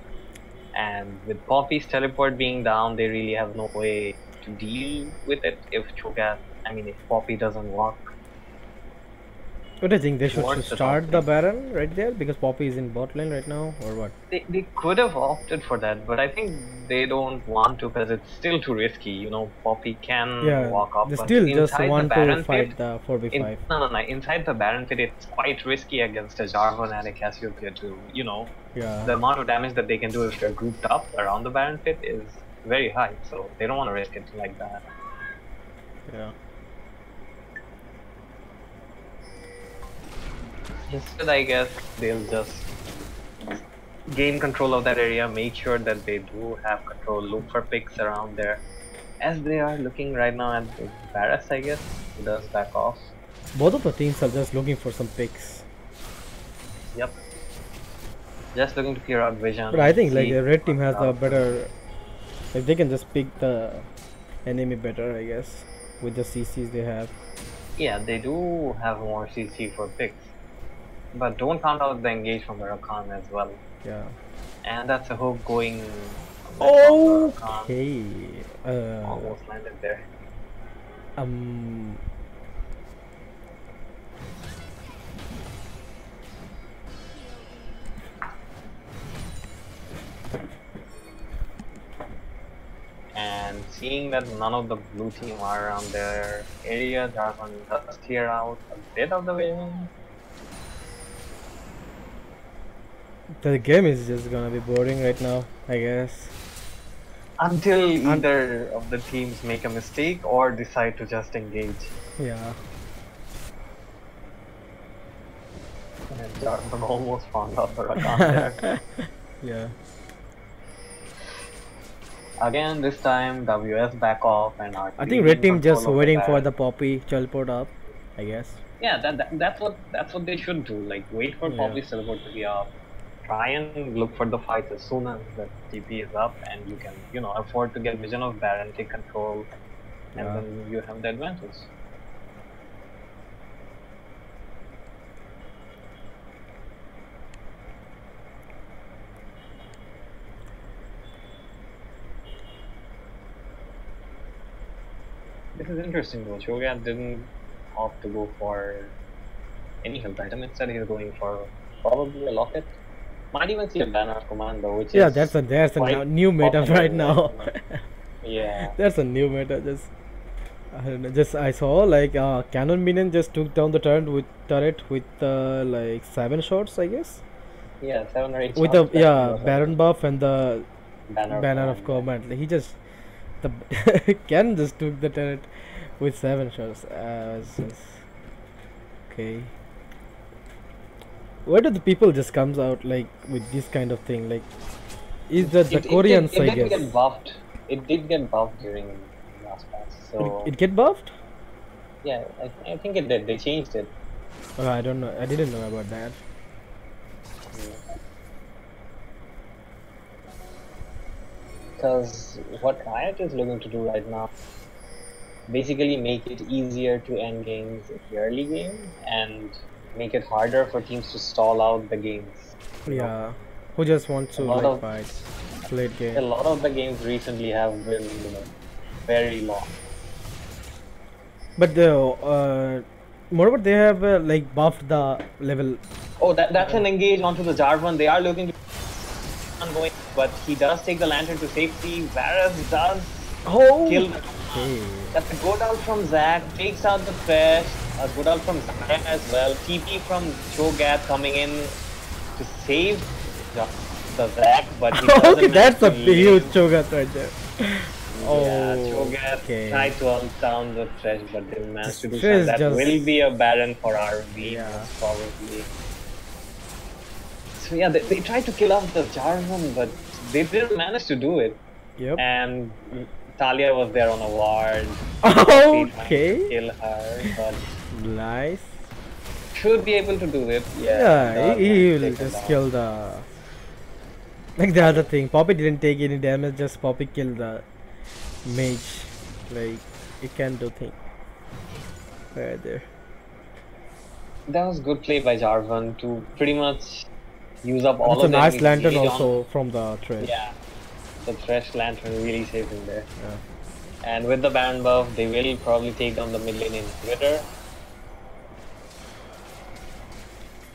and with Poppy's teleport being down, they really have no way to deal with it if if Poppy doesn't walk. What do you think? They should Towards the start top the lane. Baron right there because Poppy is in bot lane right now, or what? They could have opted for that, but I think they don't want to because it's still too risky. You know, Poppy can Yeah, walk up, they but still just inside the want to Baron fight pit, the 4v5. inside the Baron pit, it's quite risky against a Jarvan and a Cassiopeia to, Yeah. the amount of damage that they can do if they're grouped up around the Baron pit is very high, so they don't want to risk it like that. Yeah. Instead, I guess they'll just gain control of that area, make sure that they do have control, look for picks around there. As they are looking right now at Viperz, I guess, who does back off. Both of the teams are just looking for some picks. Yep. Just looking to clear out vision. But I think like see the red team has what's the out. better. Like they can just pick the enemy better, I guess, with the CCs they have. Yeah, they do have more CC for picks. But don't count out the engage from the Rakan as well. Yeah. And that's a hook going. Almost Okay. landed there. And seeing that none of the blue team are around their area, Jarvan does clear out a bit of the vision. The game is just gonna be boring right now, I guess. Until either of the teams make a mistake or decide to just engage. Yeah. And Jarvan almost found out the Rakan there. Yeah. Again, this time WS back off and are. I think red team just waiting for the Poppy teleport up, I guess. Yeah, that's what they should do. Like wait for Poppy's teleport to be up. Try and look for the fight as soon as the TP is up, and you can afford to get vision of Baron, take control, and then you have the advantage. This is interesting though. Cho'Gath didn't opt to go for any health item. Instead, he's going for probably a locket. Might even see a banner of commando, which is that's a new meta right now. Yeah. That's a new meta. I don't know. I saw like Cannon Minion just took down the turret with like 7 shots, I guess. Yeah, 7 or 8 with shots. the Baron buff and the banner of command. command. He just the Cannon just took the turret with 7 shots. Okay. Where do the people just comes out like with this kind of thing? Like, is that the Koreans? I guess. Get buffed. It did get buffed during last patch. So it get buffed? Yeah, I think it did. They changed it. Oh, I don't know. I didn't know about that. Because what Riot is looking to do right now, basically make it easier to end games in the early game and make it harder for teams to stall out the games. Yeah, who just wants to like fight late game. A lot of the games recently have been very long. But moreover, they have like buffed the level. Oh, that's an engage onto the Jarvan. They are looking to ongoing, but he does take the lantern to safety. Viperz does kill. That's a good ult from Zac. Takes out the Thresh. A good ult from Zac as well. TP from Cho'Gath coming in to save the Zac, but he doesn't. That's a huge Cho'Gath right there. Yeah, Cho'Gath tried to ult down the Thresh, but didn't manage to do so. That will be a Baron for RV, probably. So yeah, they tried to kill off the Jarvan, but they didn't manage to do it. Yep. And Talia was there on a ward. Trying to Okay. kill her, but Nice. should be able to do it. Yeah, he will take her just down. kill the. Like the other thing, Poppy didn't take any damage, just Poppy killed the mage. Like, it can do thing. Right there. That was good play by Jarvan to pretty much use up all It's a of the nice enemy's lantern gauge also from the trash. Yeah, the Thresh Lantern really saves him there. Yeah. And with the Baron buff, they will probably take down the mid lane inhibitor.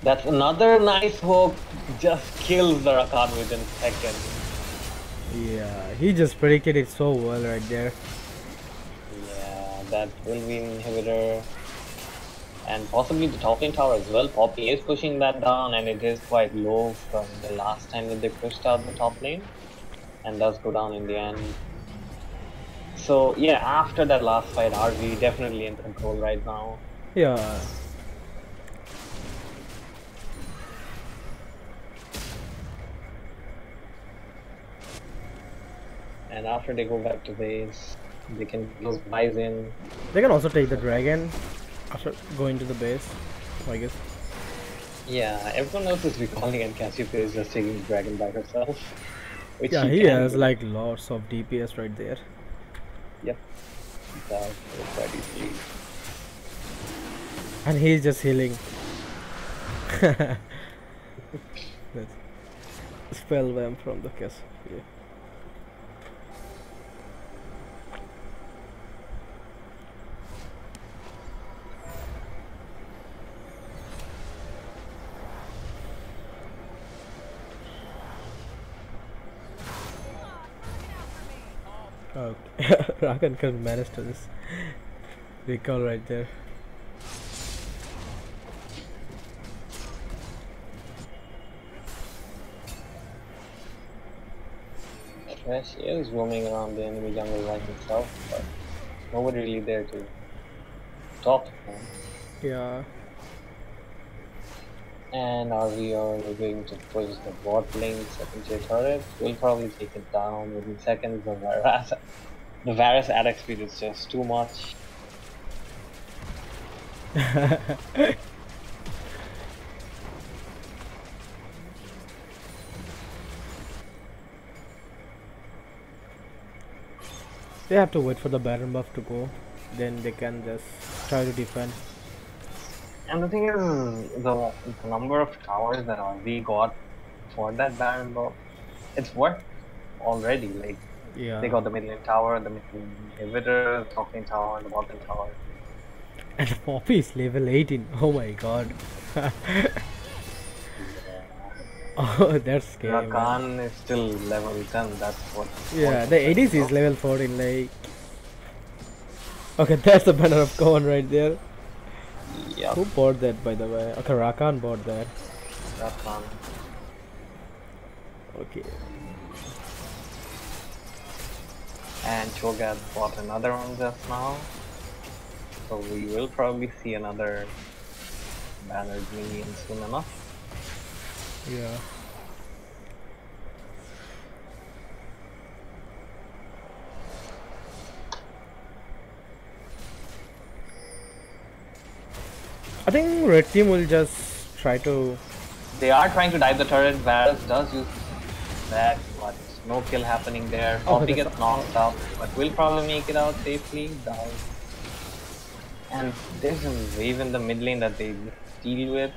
That's another nice hook. Just kills the Rakan within seconds. Yeah, he just predicted it so well right there. Yeah, that will be inhibitor. And possibly the top lane tower as well. Poppy is pushing that down, and it is quite low from the last time that they pushed out the top lane. And does go down in the end. So yeah, after that last fight, RV definitely in control right now. Yeah. And after they go back to base, they can use Bison. They can also take the dragon after going to the base, I guess. Yeah, everyone else is recalling and Cassiopeia is just taking the dragon by herself. Which Yeah, she he can has do. like lots of DPS right there. Yep. That was quite easily. And he's just healing. That's spellwam from the castle. Yeah. Okay. Rakan can manage to just recall right there. Thresh is roaming around the enemy jungle by himself, but nobody really there to stop him. Yeah. And RV are going to push the bot lane second tier turret. We'll probably take it down within seconds. The Varus attack speed is just too much. They have to wait for the Baron buff to go, then they can just try to defend. And the thing is, the number of towers that RV got for that Baron buff, it's worth already. Like, Yeah. they got the mid lane tower, the mid lane inhibitor, the top lane tower, the bot lane tower. And Poppy is level 18. Oh my god. Oh, that's scary. Man. Rakan is still level 10, that's what. Yeah, the ADC is level 14. Like, okay, that's the banner of Khan right there. Yeah, Who bought that, by the way? Okay, Rakan bought that. Rakan. Okay. And Cho'Gath bought another one just now. So we will probably see another bannered minion soon enough. Yeah. I think red team will just try to. They are trying to dive the turret. Varus does use that, but no kill happening there. Oh, Poppy that's gets knocked out, but will probably make it out safely. Down. And there's a wave in the mid lane that they deal with.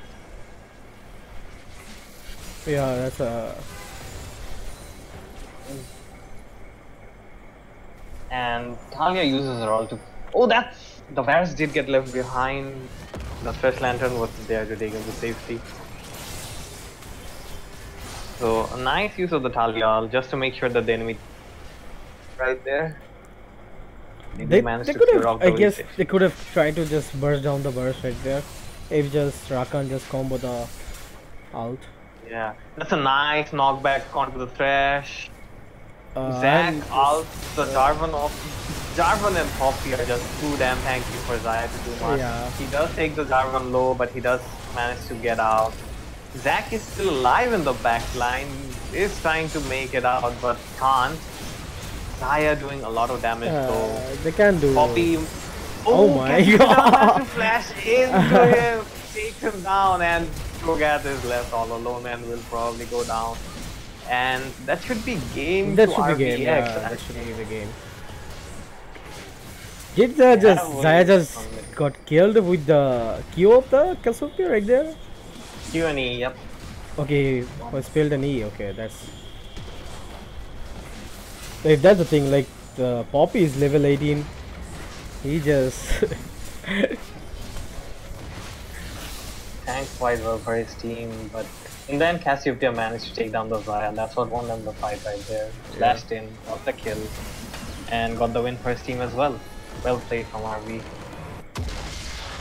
Yeah, that's a. And Talia uses her ult to. Oh, that's. The Varus did get left behind. The Thresh Lantern was there to take him to safety. So, a nice use of the Talia ult just to make sure that the enemy. Right there. They managed to could clear have. out the I wave guess safely. they could have tried to just burst down the burst right there. If just Rakan just combo the ult. Yeah, that's a nice knockback onto the Thresh. Zac And out the Jarvan off. Jarvan and Poppy are just too damn tanky for Zaya to do much. Yeah. He does take the Jarvan low, but he does manage to get out. Zac is still alive in the back line. He is trying to make it out, but can't. Zaya doing a lot of damage though. They can do. Poppy. Oh my Cassiopeia has to god! flash into him, takes him down, and Cho'Gath is left all alone and will probably go down. And that should be game That to should be RBX. game. Yeah, that should be the game. Did Zaya just got killed with the Q of the Cassiopeia right there? Q and E, yep. Okay, I spelled an E. Okay, that's. So if that's the thing, like the Poppy is level 18, he just. Tanked quite well for his team, but in the end Cassiopeia managed to take down the Zaya, and that's what won them the fight right there. Flashed in, got the kill, and got the win for his team as well. Well played from RB.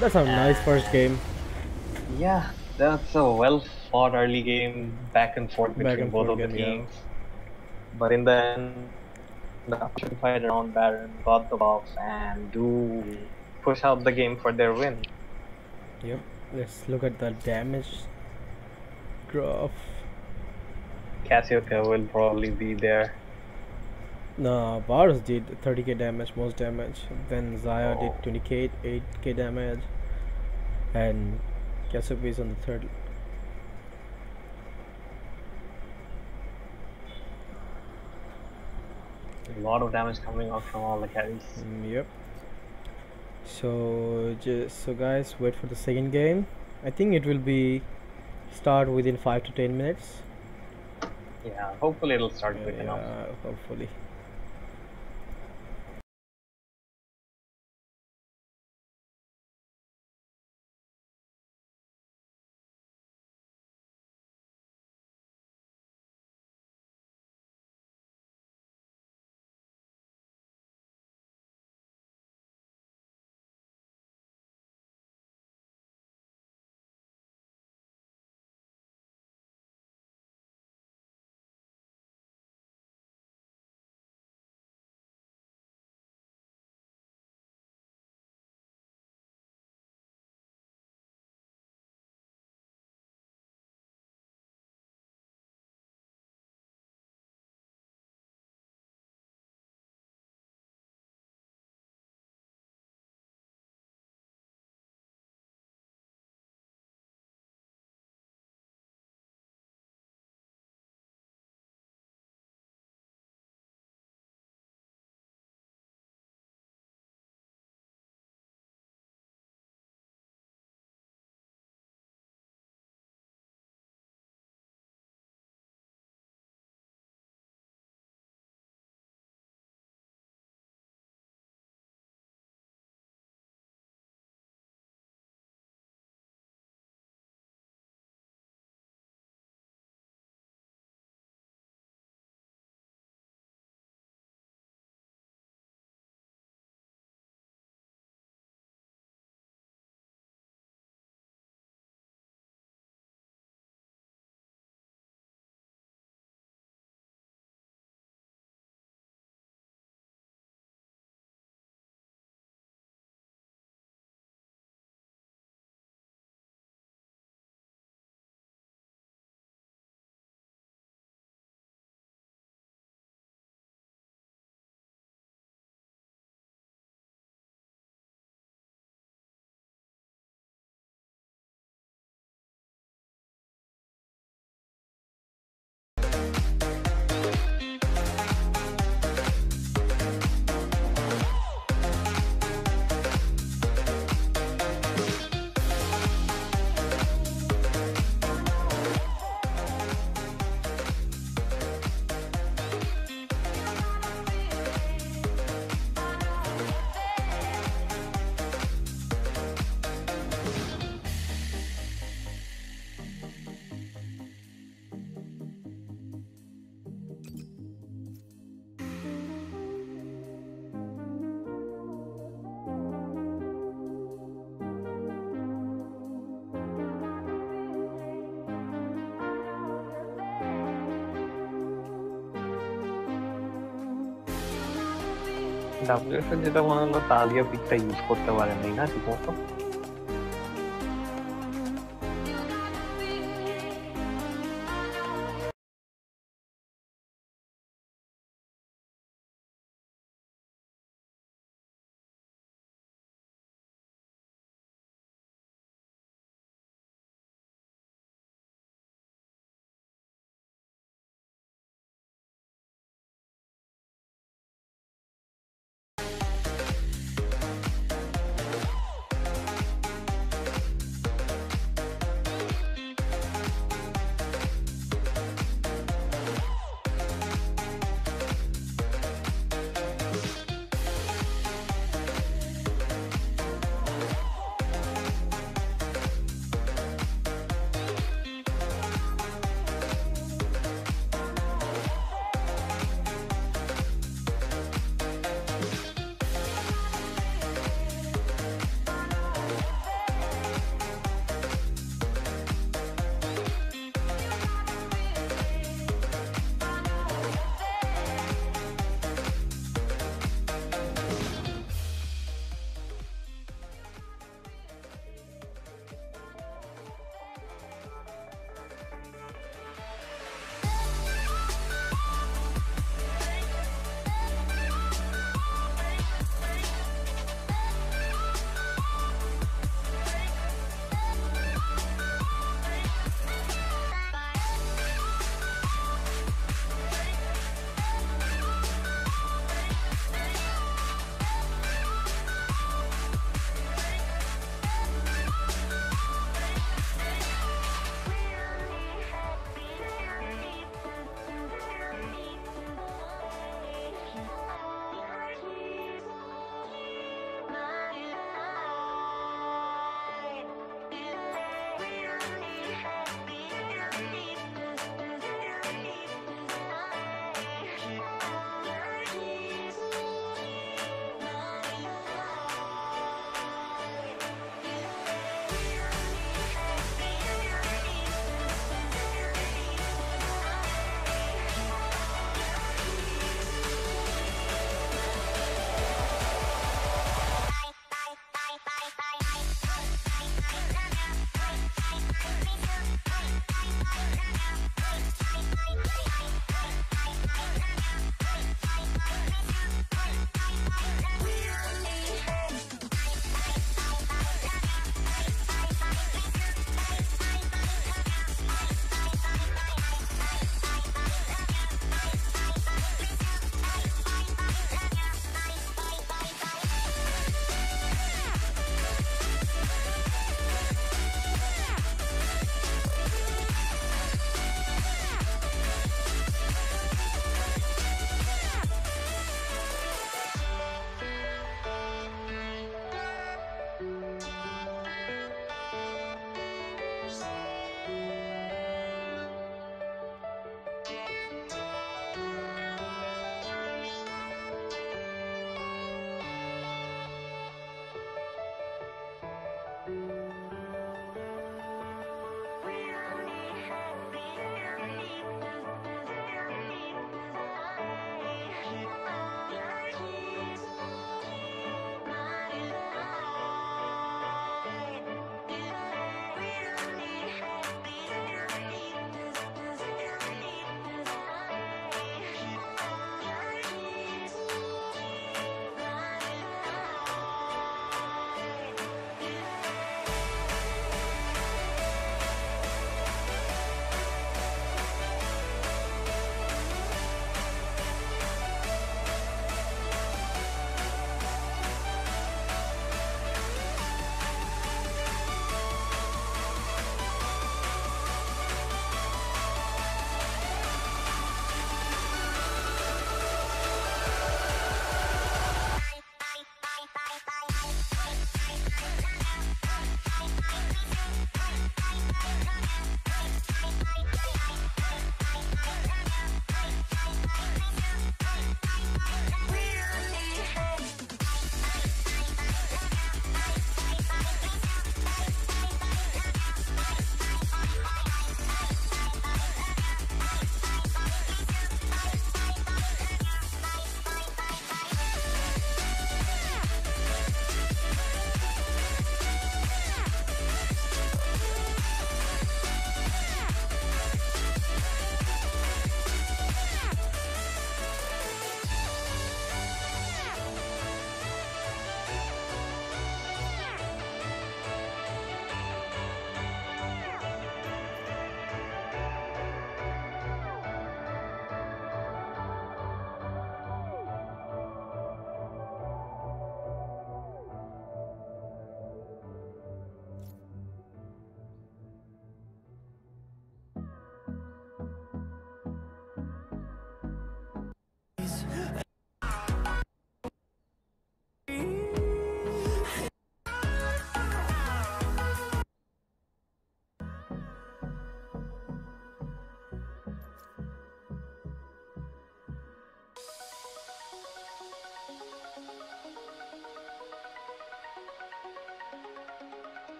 That's a nice first game. Yeah, that's a well fought early game, back and forth between both of the teams. But in the end, the fight around Baron got the buff and do push out the game for their win. Yep, let's look at the damage graph. Cassiopeia will probably be there. No, Viperz did 30k damage, most damage. Then Zaya did 20k, 8k damage. And Cassiopeia is on the third. A lot of damage coming out from all the carries. Yep. So guys, wait for the second game. I think it will be start within 5 to 10 minutes. Yeah, hopefully it'll start quick enough. Hopefully. WF যেটা মনে হলো তালিয়া পিকটা use করতে পারেনি না ঠিকমতো।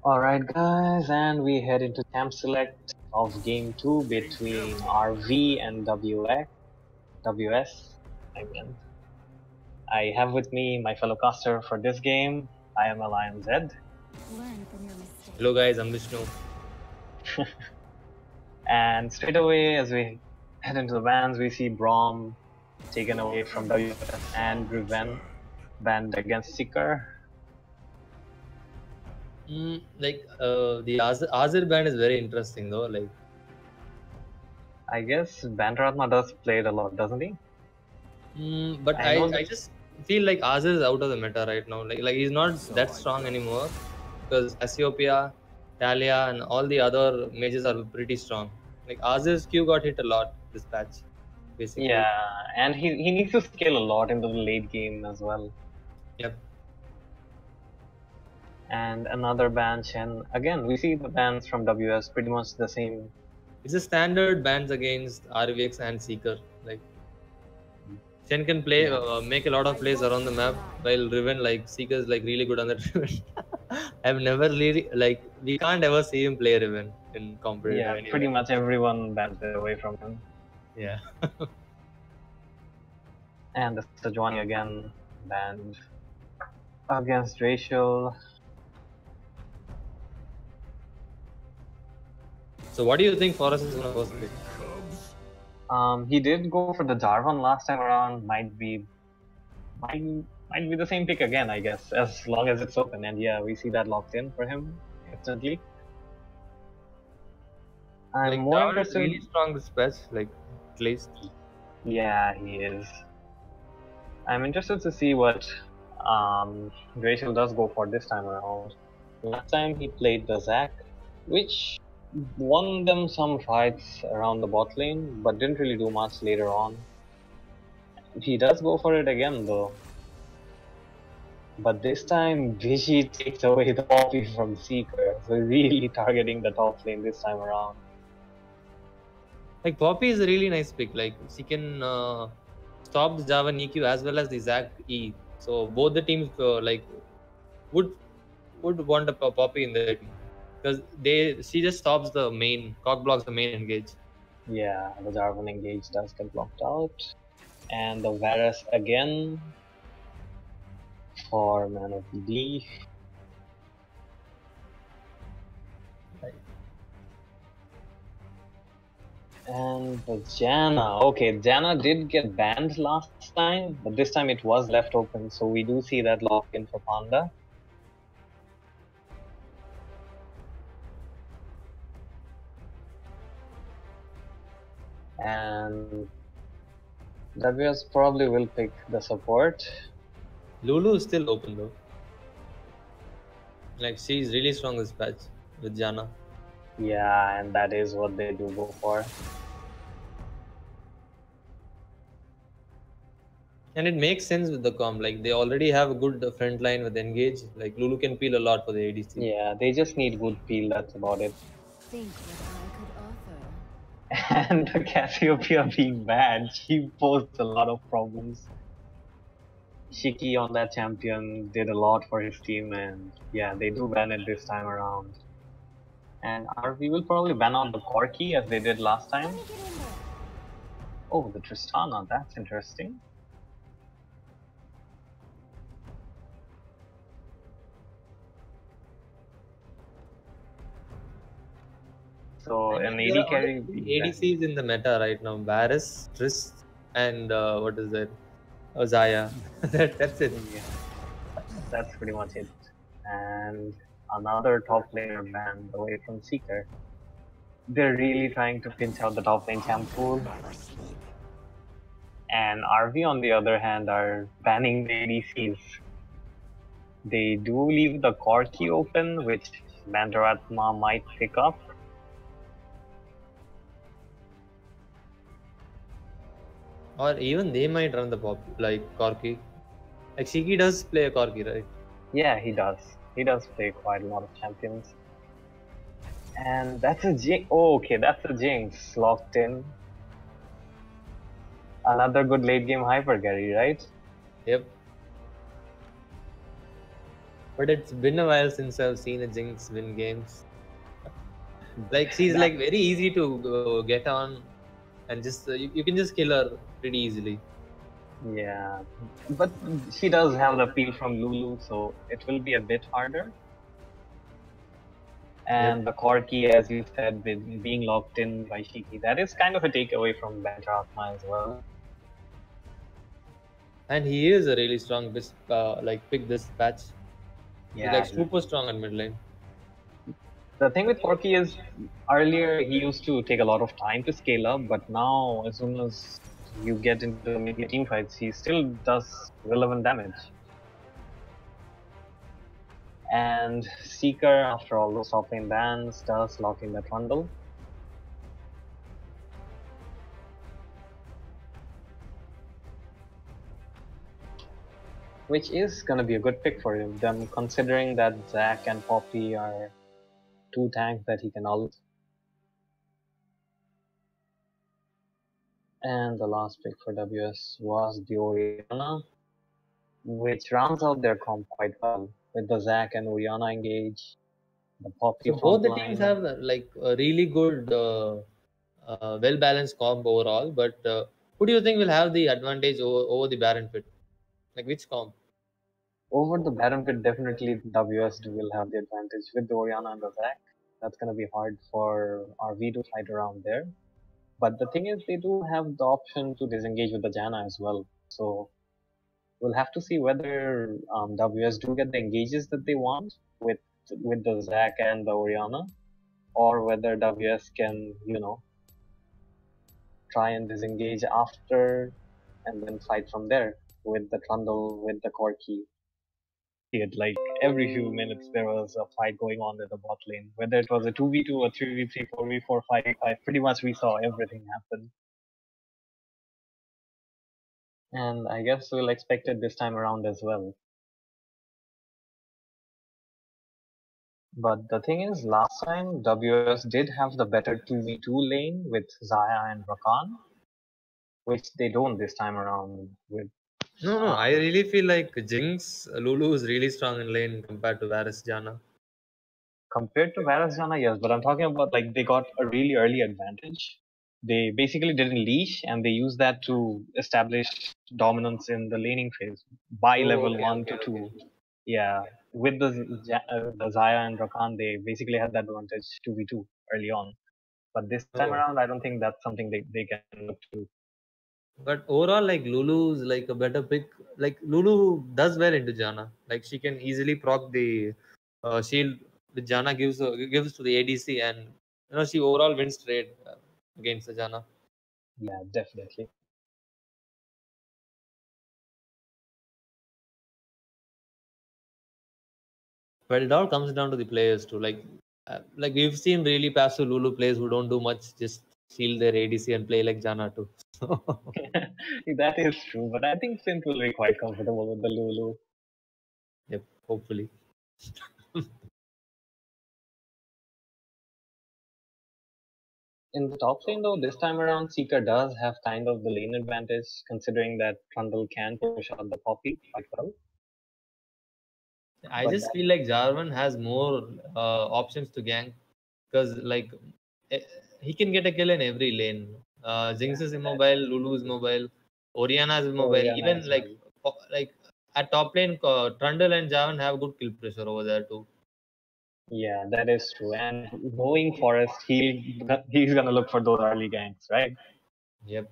Alright guys, and we head into camp select of game 2 between RV and WS. I mean, I have with me my fellow caster for this game. I am Lion Z. Learn from your mistakes. Hello guys, I'm Vishnu. And straight away as we head into the bans, we see Braum taken away from WS and Riven banned against Seeker. The Azir band is very interesting though. Like, I guess Bandaratma does play it a lot, doesn't he? but I know I just feel like Azir is out of the meta right now. Like he's not that strong anymore because Cassiopeia, Talia, and all the other mages are pretty strong. Like Azir's Q got hit a lot this patch, basically. Yeah, and he needs to scale a lot into the late game as well. Yep. And another ban, Shen. Again, we see the bans from WS pretty much the same. It's a standard bans against RVX and Seeker. Like Shen can play, make a lot of plays around the map, while Riven, like Seeker is like really good on that Riven. I've never really we can't ever see him play Riven in competitive. Yeah, anyway. pretty much everyone bans it away from him. Yeah. And the Sejuani again banned against Racial. So what do you think Forrest is gonna first pick? He did go for the Jarvan last time around. Might be the same pick again, I guess, as long as it's open. And yeah, we see that locked in for him instantly. I'm more Jarvan is interested. really strong this patch, like at least. Yeah, he is. I'm interested to see what Racial does go for this time around. Last time he played the Zac, which won them some fights around the bot lane, but didn't really do much later on. He does go for it again though. But this time, Vici takes away the Poppy from Seeker, so really targeting the top lane this time around. Like Poppy is a really nice pick. Like she can stop the Jarvan EQ as well as the Zac E. So both the teams would want a Poppy in their team because she just stops the main cock blocks the main engage. Yeah, the Jarvan engage does get blocked out. And the Varus again for Man of D. And the Janna. Okay, Janna did get banned last time, but this time it was left open, so we do see that lock in for Panda. And WS probably will pick the support. Lulu is still open though. Like she's really strong this patch with Janna. Yeah, and that is what they do go for. And it makes sense with the comp. Like they already have a good front line with engage. Like Lulu can peel a lot for the ADC. Yeah, they just need good peel, that's about it. Think what I could offer. And the Cassiopeia being bad, she posed a lot of problems. Shiki on that champion did a lot for his team, and yeah, they do ban it this time around. And RV will probably ban out the Corki as they did last time. Let me get in there. Oh, the Tristana, that's interesting. So an AD carry. ADC is in the meta right now. Varus, Trist, and what is that? Zaya. That's it. Yeah, that's pretty much it. And another top laner banned away from Seeker. They're really trying to pinch out the top lane champ pool. And RV on the other hand are banning the ADCs. They do leave the Corki open, which Bandaratma might pick up. Or even they might run the pop like Corki. Like Shiki does play a Corki, right? Yeah, he does. He does play quite a lot of champions. And that's a Jinx. Oh, okay, that's a Jinx locked in. Another good late game hyper carry, right? Yep. But it's been a while since I've seen a Jinx win games. Like she's That, like very easy to get on, and just you can just kill her pretty easily. yeah, but she does have the appeal from Lulu, so it will be a bit harder. Yep. And the Corki, as you said, with being locked in by Shiki, that is kind of a takeaway from Banjarma as well. And he is a really strong like pick this patch. He's Yeah, like super strong at mid lane. the thing with Corki is earlier he used to take a lot of time to scale up, but now as soon as you get into the mid team fights, he still does relevant damage. And Seeker, after all those top lane bans, does lock in the Trundle. Which is gonna be a good pick for them, considering that Zac and Poppy are two tanks that he can ult. And the last pick for WS was the Orianna, which rounds out their comp quite well, with the Zac and Orianna engage, the Poppy So both the teams frontline. have like a really good, well balanced comp overall. But who do you think will have the advantage over the Baron pit? Like which comp? Over the Baron pit, definitely WS will have the advantage with the Orianna and the Zac. That's gonna be hard for RV to fight around there. But the thing is, they do have the option to disengage with the Janna as well. So we'll have to see whether WS do get the engages that they want with the Zac and the Orianna, or whether WS can, try and disengage after and then fight from there with the Trundle, with the Corki. Like every few minutes there was a fight going on in the bot lane, whether it was a 2v2 or 3v3, 4v4, 5v5, pretty much we saw everything happen. And I guess we'll expect it this time around as well. But the thing is, last time WS did have the better 2v2 lane with Zaya and Rakan, which they don't this time around with. No. I really feel like Jinx Lulu is really strong in lane compared to Varus Jana. Compared to Varasjana, yes, but I'm talking about like they got a really early advantage. They basically didn't leash and they used that to establish dominance in the laning phase by Oh, level okay, 1 to okay, okay. 2. Yeah, with the Zaya and Rakan, they basically had that advantage 2v2 early on. But this time Oh, around, I don't think that's something they can look to. but overall, like Lulu's like a better pick. Like Lulu does well into Jana. Like she can easily proc the shield which Jana gives to the ADC, and she overall wins trade against the Jana. Yeah, definitely. But it all comes down to the players too. Like we've seen really passive Lulu players who don't do much, just shield their ADC and play like Jana too. That is true, but I think Synth will be quite comfortable with the Lulu. Yep, hopefully. In the top lane though, this time around Seeker does have kind of the lane advantage, considering that Trundle can push out the Poppy quite well. I But just feel like Jarvan has more options to gank because eh, he can get a kill in every lane. Jinx is that immobile, Lulu is mobile, Orianna is immobile. Orianna Even as well. like at top lane, Trundle and Jarvan have good kill pressure over there too. Yeah, that is true. And knowing Forest, he's gonna look for those early ganks, right? Yep.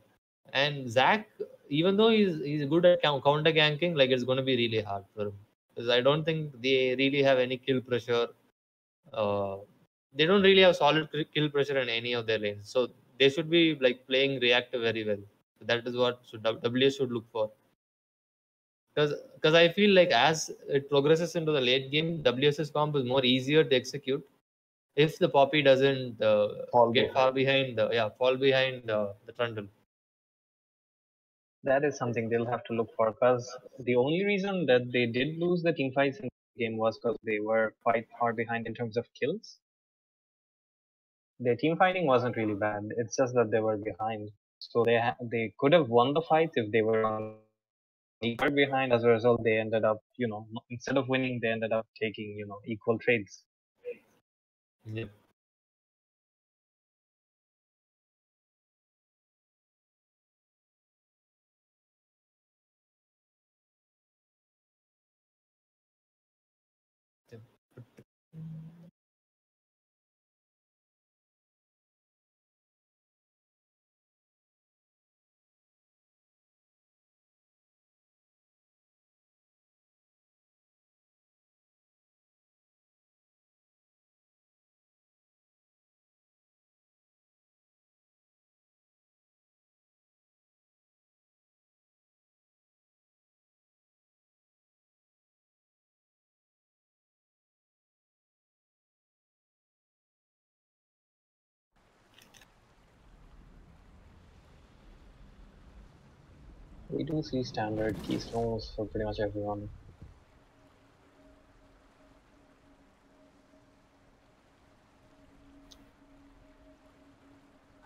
And Zac, even though he's good at counter ganking, like it's going to be really hard for him because I don't think they really have any kill pressure. Uh, they don't really have solid kill pressure in any of their lanes, so they should be like playing reactive very well. That is what WS should look for. Because I feel like as it progresses into the late game, WS's comp is more easier to execute if the Poppy doesn't Fall get far behind. behind. Fall behind the Trundle. That is something they'll have to look for, because the only reason that they did lose the team fights in the game was because they were quite far behind in terms of kills. Their team fighting wasn't really bad. It's just that they were behind. So they could have won the fight if they were on the same level. he got behind. As a result, they ended up, instead of winning, they ended up taking, equal trades. Yep. Yep. We do see standard keystones for pretty much everyone.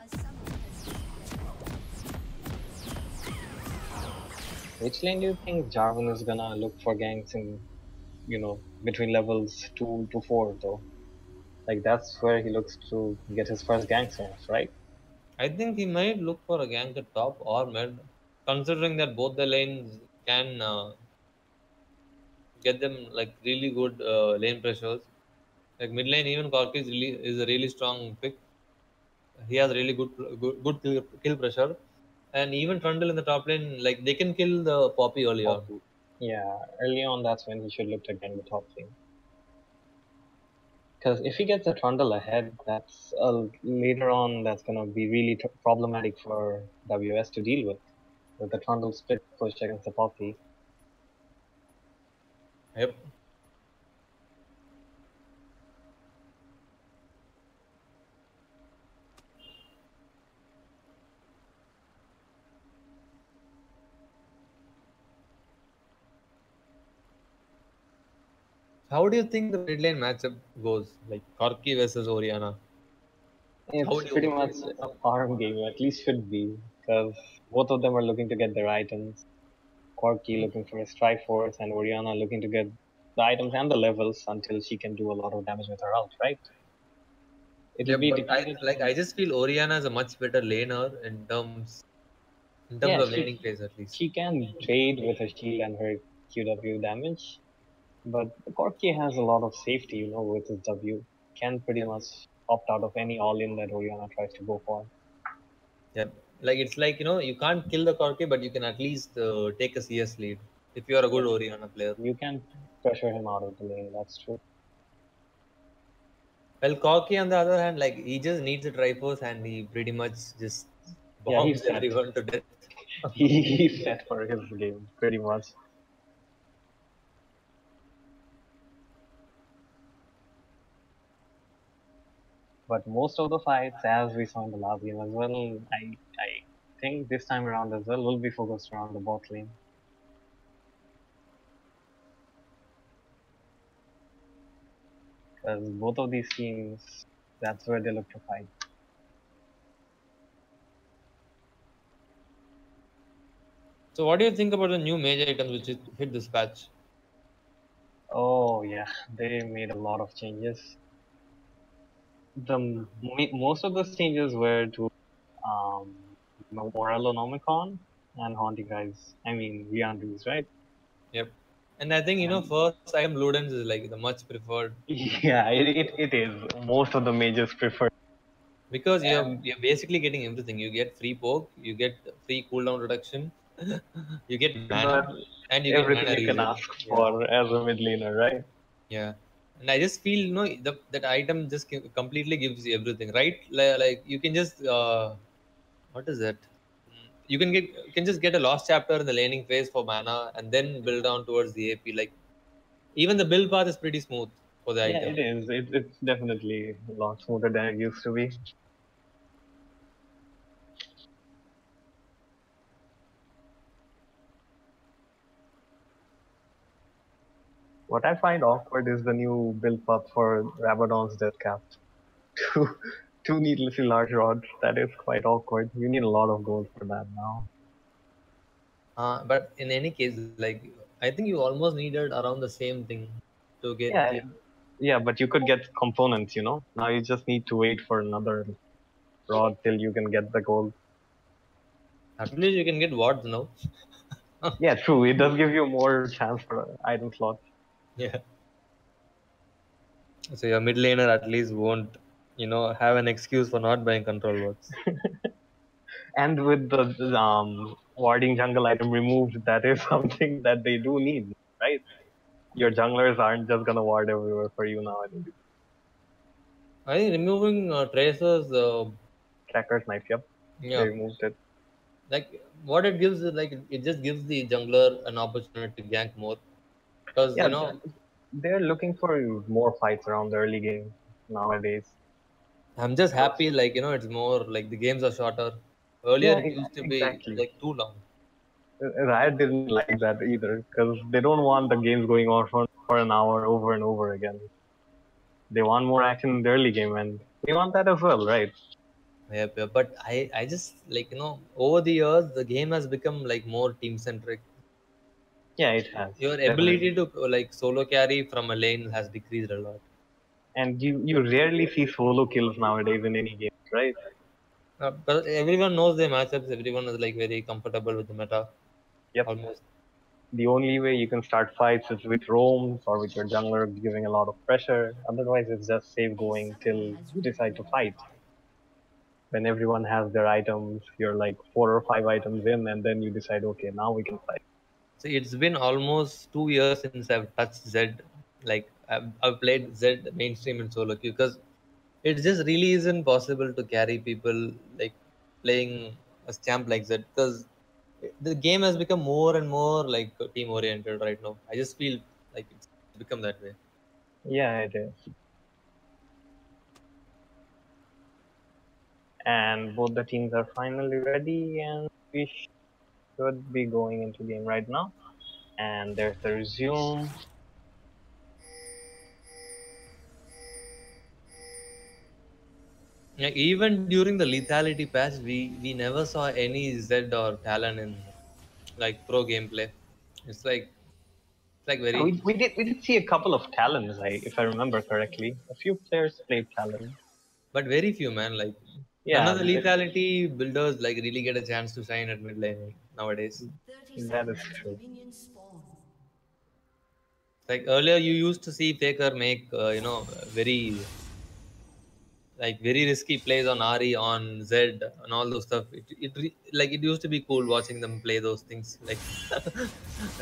A summoner has Which lane do you think Jarvan is gonna look for ganks in, between levels 2 to 4 though? Like that's where he looks to get his first gank zones, right? I think he might look for a gank at top or mid, considering that both the lanes can get them like really good lane pressures. Like mid lane, even Corki is a really strong pick. He has really good kill pressure, and even Trundle in the top lane, like they can kill the Poppy early on. Poppy. Yeah, early on that's when he should look to get in the top lane. Because if he gets a Trundle ahead, that's later on that's gonna be really problematic for WS to deal with the Trundle split push against the Poppy. Yep. How do you think the mid lane matchup goes? Like Corki versus Oriana. How It's do pretty you? much a farm game, at least should be, because both of them are looking to get their items. Corki looking for his Triforce, and Oriana looking to get the items and the levels until she can do a lot of damage with her ult, right? It'll Yeah, be but dependent I on. just feel Oriana is a much better laner in terms Yeah, of laning phase at least. she can trade with her shield and her QW damage, but Corki has a lot of safety, with his W. Can pretty Yep. much opt out of any all-in that Oriana tries to go for. Yep. Like it's like you can't kill the Corki, but you can at least take a CS lead if you are a good Yeah, Oriana player. you can pressure him out of the lane. That's true. Well, Corki on the other hand, like he just needs a Triforce and he pretty much just Yeah, bombs he's set. everyone to death. He's set for his game, pretty much. But most of the fights, as we saw in the last game as well, I think this time around as well will be focused around the bot lane. Because both of these teams, that's where they look to fight. So, what do you think about the new major items which hit this patch? Oh yeah, they made a lot of changes. Most of those changes were to um, Morellonomicon and Haunting Guys. I mean, Riandus, right? Yep. And I think And first item Ludens is like the much preferred yeah, it is. Most of the majors prefer. because And you're basically getting everything. You get free poke, you get free cooldown reduction, you get pretty much mana, and you get everything mana you can regen. ask Yeah, for as a mid laner, right? yeah. And I just feel that item just completely gives you everything, right? Like you can just what is that? You can just get a lost chapter in the laning phase for mana and then build down towards the AP. Like even the build path is pretty smooth for the Yeah, item. it is. It's definitely a lot smoother than it used to be. What I find awkward is the new build path for Rabadon's Deathcap. Two, two needlessly large rods. That is quite awkward. You need a lot of gold for that now. But in any case, like I think you almost needed around the same thing to Yeah, get. yeah, but you could get components, you know. Now you just need to wait for another rod till you can get the gold. At least you can get wards now. Yeah, true. It does give you more chance for item slots. Yeah. So your mid laner at least won't, have an excuse for not buying control boards. And with the warding jungle item removed, that is something that they do need, right? Your junglers aren't just gonna ward everywhere for you nowadays. I think removing tracers, Tracker's knife, yep, they yeah, removed it. like what it gives is like it just gives the jungler an opportunity to gank more. Because Yeah, they're looking for more fights around the early game nowadays. I'm just happy like it's more like the games are shorter. Earlier Yeah, it used to be exactly. like too long. Riot didn't like that either because they don't want the games going on for an hour over and over again. They want more action in the early game, and we want that as well, right? Yep, yep. But I just like over the years the game has become like more team centric. Yeah, it has Your definitely. ability to like solo carry from a lane has decreased a lot. And you rarely see solo kills nowadays in any game, right? But everyone knows their matchups. Everyone is like very comfortable with the meta Yep. almost. The only way you can start fights is with roams or with your jungler giving a lot of pressure. Otherwise, it's just safe going till you decide to fight. When everyone has their items, you're like 4 or 5 items in, and then you decide, okay, now we can fight. So it's been almost 2 years since I've touched Z. Like I've played Z mainstream and solo queue because it just really isn't possible to carry people like playing a champ like Z because the game has become more and more like team oriented right now. I just feel like it's become that way. Yeah, it is. And both the teams are finally ready, and we should be going into game right now. And there's the resume. Like even during the lethality patch, we never saw any Z or Talon in like pro gameplay. It's like Yeah, very, we did see a couple of talons, if I remember correctly. A few players played talon. but very few man. Like none Yeah, of the lethality builders like really get a chance to shine at mid lane nowadays. 30 that is seconds until true. minions spawn. Like earlier, you used to see Faker make very like very risky plays on Ari on Z and all those stuff. Like it used to be cool watching them play those things. Like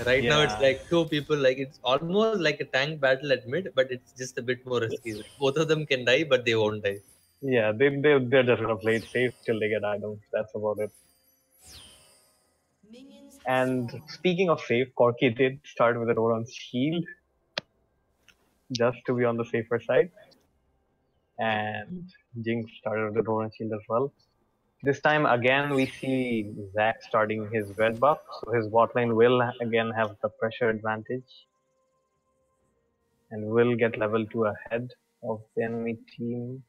right now, it's Yeah, like two people. Like it's almost like a tank battle at mid, but it's just a bit more risky. Like, both of them can die, but they won't die. yeah, they're just gonna play it safe till they get items. That's about it. Minions have And spawned. speaking of safe, Corki did start with a Roran's shield just to be on the safer side. And Jinx started with the Roran shield as well. This time again we see Zac starting his red buff, so his bot lane will again have the pressure advantage and will get level 2 ahead of the enemy team.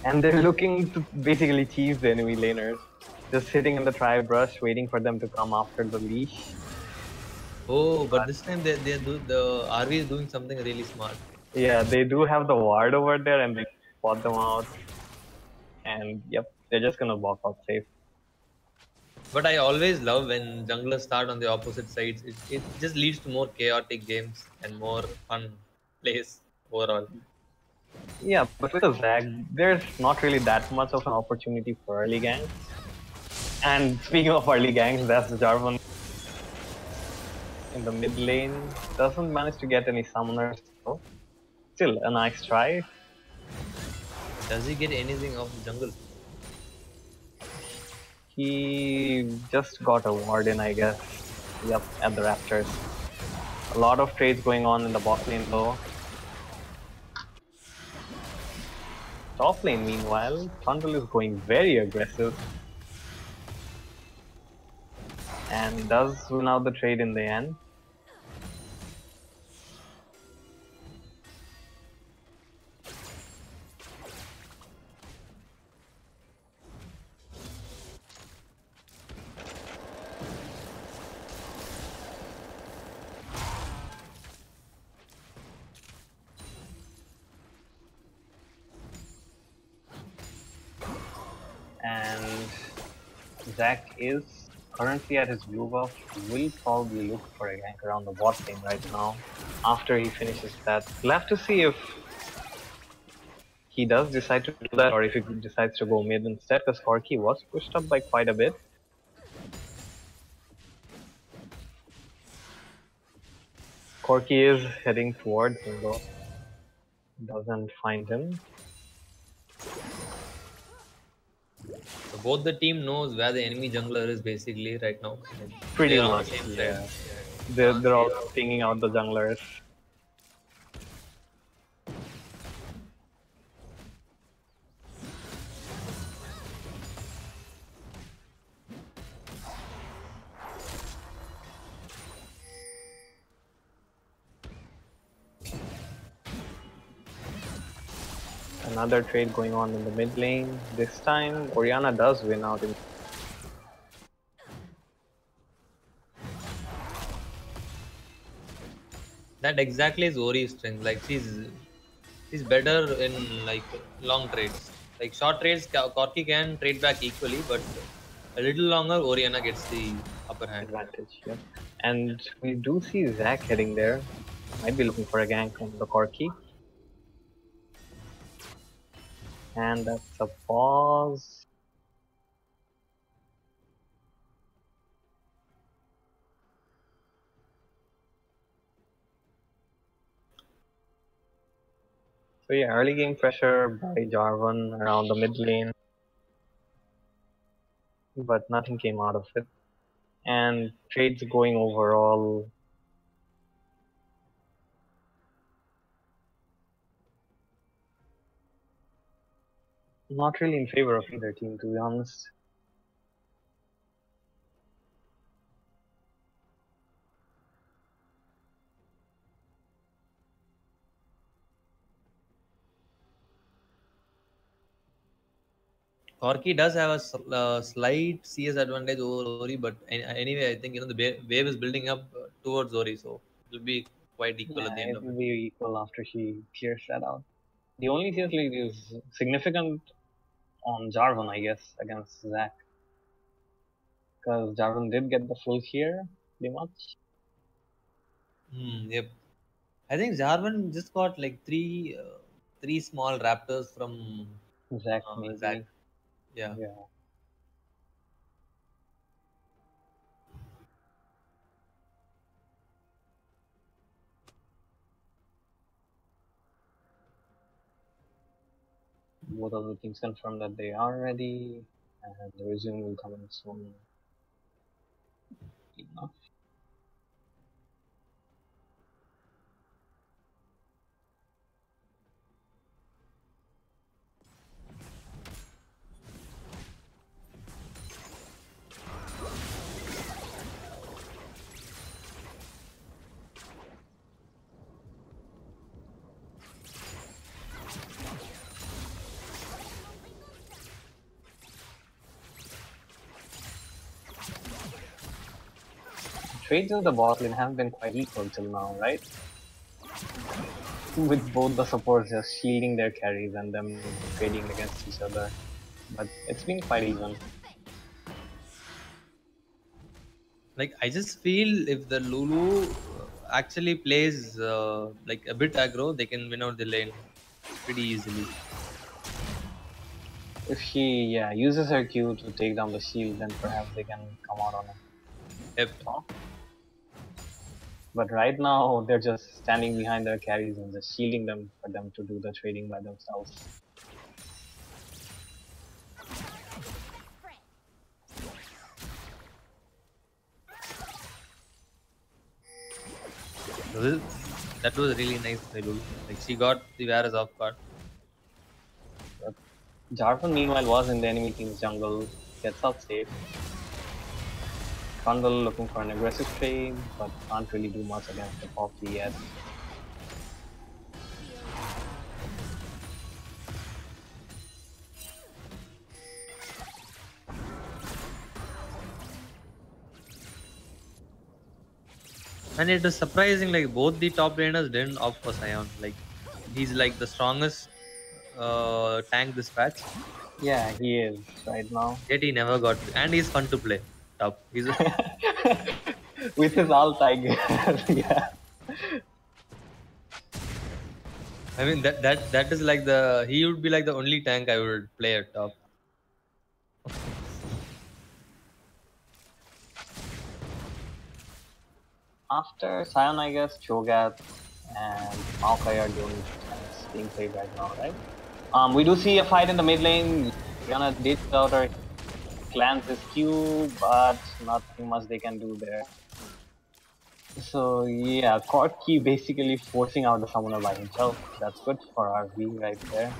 And they're looking to basically cheese the enemy laners. Just sitting in the tribe brush waiting for them to come after the leash. Oh, but this time the RV is doing something really smart. Yeah, they do have the ward over there and they spot them out. And yep, they're just gonna walk out safe. But I always love when junglers start on the opposite sides. It just leads to more chaotic games and more fun plays overall. Yeah, but with a Zag, there's not really that much of an opportunity for early ganks. And speaking of early ganks, that's Jarvan in the mid lane. Doesn't manage to get any summoners though. Still a nice try. Does he get anything off the jungle? He just got a warden, I guess. Yep, at the Raptors. A lot of trades going on in the bot lane though. Top lane, meanwhile, Trundle is going very aggressive. And does win out the trade in the end. And Zac is currently at his blue buff. Will probably look for a gank around the bot lane right now. After he finishes that, we'll have to see if he does decide to do that or if he decides to go mid instead, because Corki was pushed up by quite a bit. Corki is heading towards him though. Doesn't find him. So both the team knows where the enemy jungler is basically right now. Pretty They're on the much, same yeah. side. They're all pinging out the junglers. Another trade going on in the mid lane. This time, Orianna does win out. That exactly is Ori's strength. Like she's better in like long trades. Like short trades, Corki can trade back equally, but a little longer, Orianna gets the upper hand. Advantage, yeah. And we do see Zac heading there. Might be looking for a gank on the Corki. And that's a pause. So yeah, early game pressure by Jarvan around the mid lane. But nothing came out of it. And trades going overall. Not really in favor of either team, to be honest. Corki does have a slight CS advantage over Ori, but anyway, I think the wave is building up towards Ori, so it will be quite equal at the Yeah, end it of will it. be equal after she clears that out. The only CS lead is significant on Jarvan, I guess, against Zac. Because Jarvan did get the full clear, pretty much. Yep. I think Jarvan just got like three small raptors from Zac, maybe. Zac. Yeah. Yeah. Both of the teams confirm that they are ready, and the resume will come in soon enough. Trades in the bot lane have been quite equal till now, right? With both the supports just shielding their carries and them trading against each other. But it's been quite even. Like I just feel if the Lulu actually plays like a bit aggro, they can win out the lane pretty easily. If she uses her Q to take down the shield, then perhaps they can come out on it. Yep. But right now they're just standing behind their carries and just shielding them for them to do the trading by themselves. That was really nice by Lulu. Like she got the Viperz off guard. Jarvan meanwhile was in the enemy team's jungle, gets out safe. Trundle looking for an aggressive trade, but can't really do much against the Poppy yet. And it is surprising, like both the top laners didn't opt for Sion. Like he's like the strongest tank this patch, Yeah, he is right now. Yet he never got, and he's fun to play. Top. He's With his all tiger. Yeah. I mean that is like he would be like the only tank I would play at top. After Sion, I guess Cho'Gath and Maokai are doing tanks being played right now, right? We do see a fight in the mid lane. Gonna ditch out her cleanse his Q, but nothing much they can do there. So yeah, Corki basically forcing out the summoner by himself. That's good for RV right there.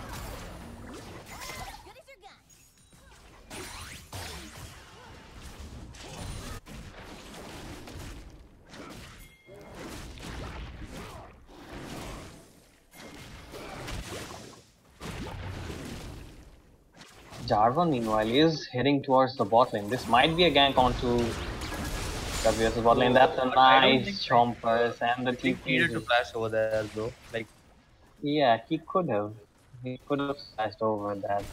Jarvan meanwhile is heading towards the bot lane. This might be a gank onto WS bot lane. That's a nice chompers and the He needed to TP. flash over there though. Like Yeah, he could have. He could have slashed over that.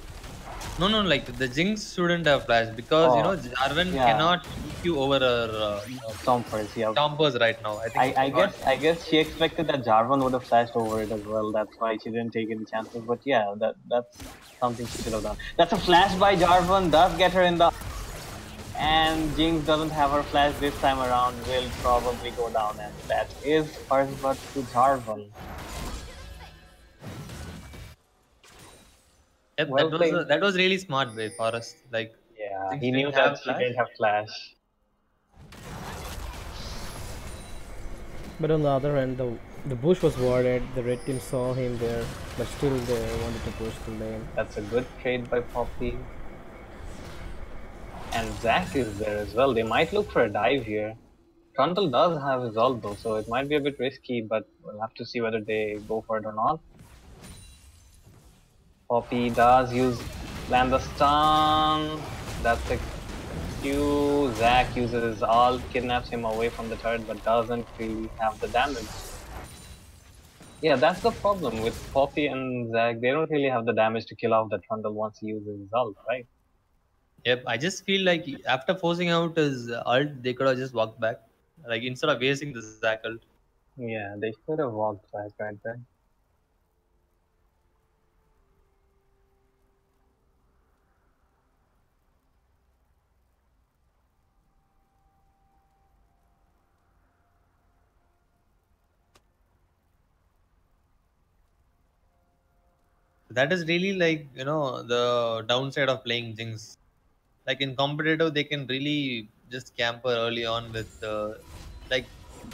no, like the Jinx shouldn't have flashed because Oh, Jarvan yeah. cannot EQ over her Chompers, yeah. Stompers right now. I think. I guess she expected that Jarvan would have flashed over it as well. That's why she didn't take any chances. But yeah, that's something she should have done. That's a flash by Jarvan. Does get her in the. And Jinx doesn't have her flash this time around. Will probably go down, and that is first blood to Jarvan. Yep, Well played. that was really smart way for us. Like Yeah, Jinx he knew didn't that have she flash. didn't have flash. But on the other hand, the bush was warded. The red team saw him there, but still they wanted to push the lane. That's a good trade by Poppy. And Zac is there as well. They might look for a dive here. Trundle does have his ult though, so it might be a bit risky, but we'll have to see whether they go for it or not. Poppy does land the stun. That's a Q. Zac uses his ult, kidnaps him away from the turret, but doesn't really have the damage. Yeah, that's the problem with Poppy and Zac. They don't really have the damage to kill off the Trundle once he uses his ult, right? Yep, I just feel like after forcing out his ult, they could have just walked back. Like instead of wasting the Zac ult. Yeah, they should have walked back right there. That is really like the downside of playing Jinx. Like in competitive, they can really just camper early on with like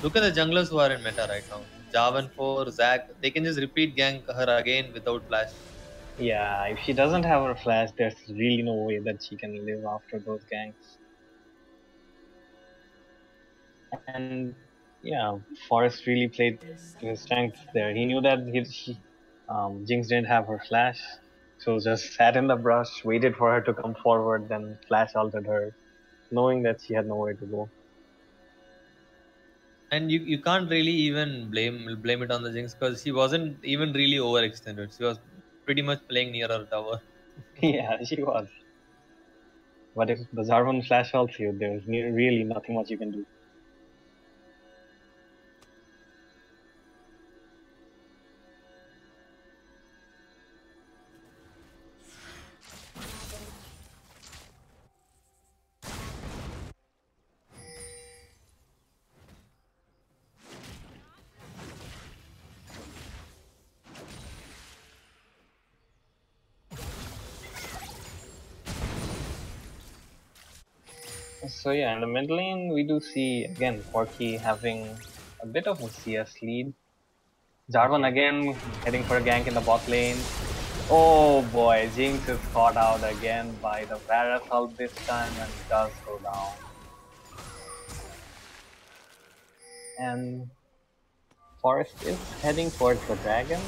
look at the junglers who are in meta right now. Javan for Zac, they can just repeat gank her again without flash. Yeah, if she doesn't have her flash, there's really no way that she can live after those ganks. And yeah, Forrest really played to his strengths there. He knew that Jinx didn't have her flash, so just sat in the brush, waited for her to come forward, then flash ulted her, knowing that she had nowhere to go. And you can't really even blame it on the Jinx because she wasn't even really overextended. She was pretty much playing near her tower. Yeah, she was. But if the Jarvan flash ults you, there's really nothing much you can do. So yeah, in the mid lane, we do see, again, Corki having a bit of a CS lead. Jarvan again heading for a gank in the bot lane. Oh boy, Jinx is caught out again by the Varus ult this time and does go down. And Forest is heading towards the dragon.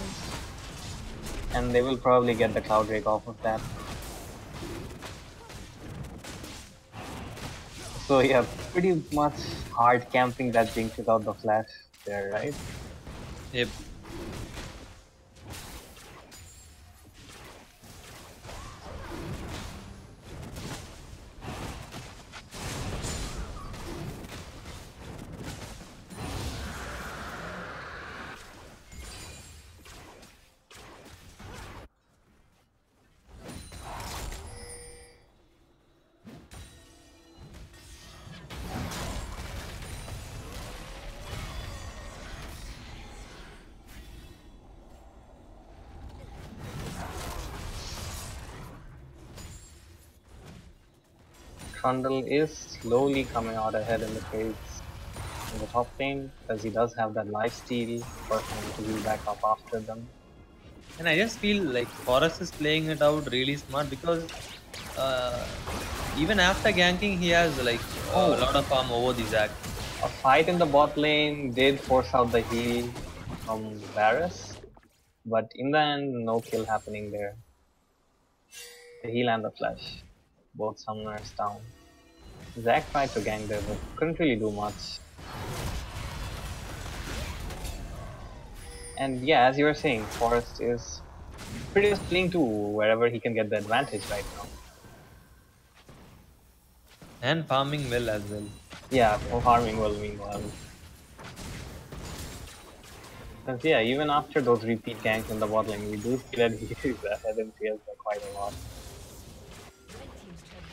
And they will probably get the Cloud Drake off of that. So yeah, pretty much hard camping that Jinx without the flash there, right? Yep. Trundle is slowly coming out ahead in the trades in the top lane because he does have that lifesteal for him to be back up after them. And I just feel like Forrest is playing it out really smart because even after ganking, he has like a lot of farm over the Zac. A fight in the bot lane did force out the heal from Varus, but in the end, no kill happening there. The heal and the flash, both summoners down. Zac tried to gank there, but couldn't really do much. And yeah, as you were saying, Forrest is pretty much playing to wherever he can get the advantage right now. And farming well as well. Yeah, farming well meanwhile. Because yeah, even after those repeat ganks in the bot lane, we do see that he is ahead in CS by quite a lot.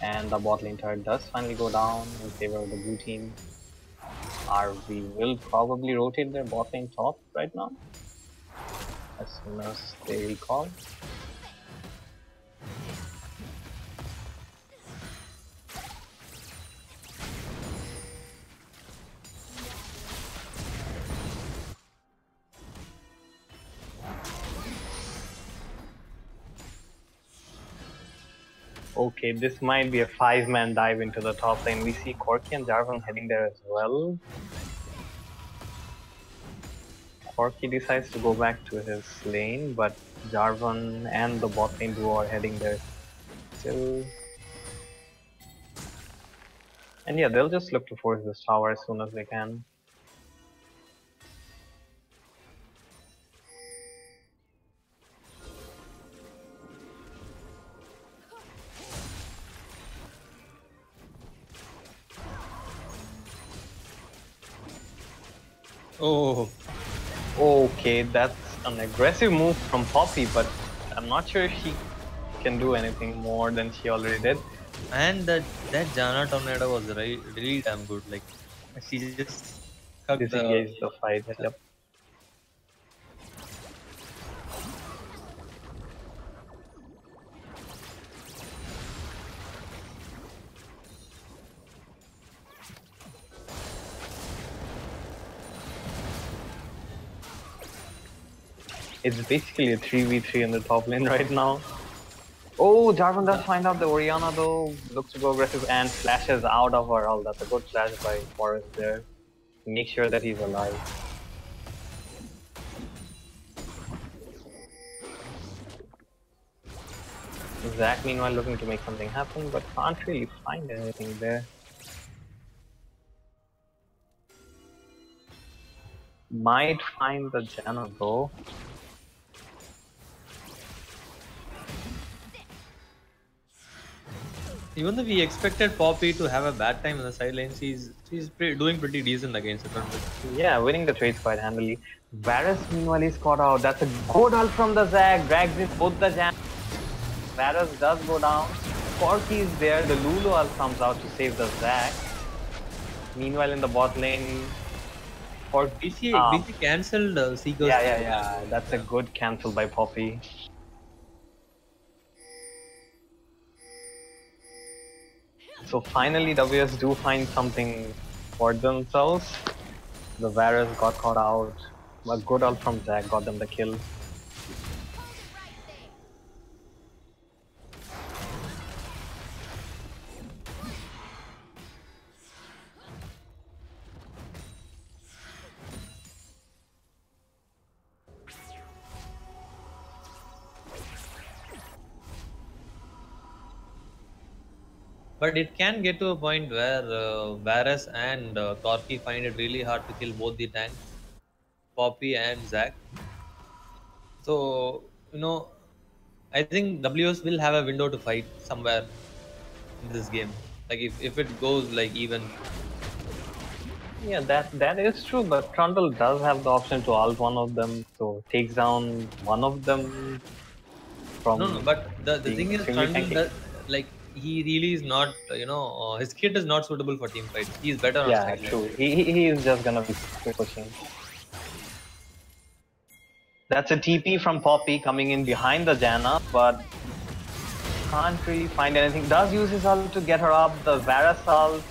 And the bot lane turret does finally go down in favor of the blue team. RV will probably rotate their bot lane top right now, as soon as they recall. Okay, this might be a 5-man dive into the top lane. We see Corki and Jarvan heading there as well. Corki decides to go back to his lane, but Jarvan and the bot lane duo are heading there still. And yeah, they'll just look to force this tower as soon as they can. Oh, Okay, that's an aggressive move from Poppy, but I'm not sure if she can do anything more than she already did. and that Jana tornado was really damn good. Like she just cut Disengage the fight. Yep. It's basically a 3v3 in the top lane right now. Oh, Jarvan does find out the Orianna though, looks to go aggressive and flashes out of her ult. That's a good flash by Forrest there. Make sure that he's alive. Zac meanwhile looking to make something happen, but can't really find anything there. Might find the Janna though. Even though we expected Poppy to have a bad time in the side lane, she's doing pretty decent against the Trundle. Yeah, winning the trades quite handily. Varus meanwhile is caught out. That's a good ult from the Zac. Drags in both the Jan. Varus does go down. Corki is there. The Lulu ult comes out to save the Zac. Meanwhile in the bot lane, BC cancelled Seeker's. Yeah. That's a good cancel by Poppy. So finally WS do find something for themselves. The Varus got caught out. A good ult from Zac got them the kill. But it can get to a point where Varus and Corki find it really hard to kill both the tanks, Poppy and Zac. So, I think WS will have a window to fight somewhere in this game. Like if it goes like even. Yeah, that is true, but Trundle does have the option to ult one of them, so takes down one of them from. No, but the thing is, Trundle like he really is not. His kit is not suitable for team fights. He is better on side lane. True. He is just gonna be pushing. That's a TP from Poppy coming in behind the Janna, but can't really find anything. Does use his ult to get her up. The Varus ult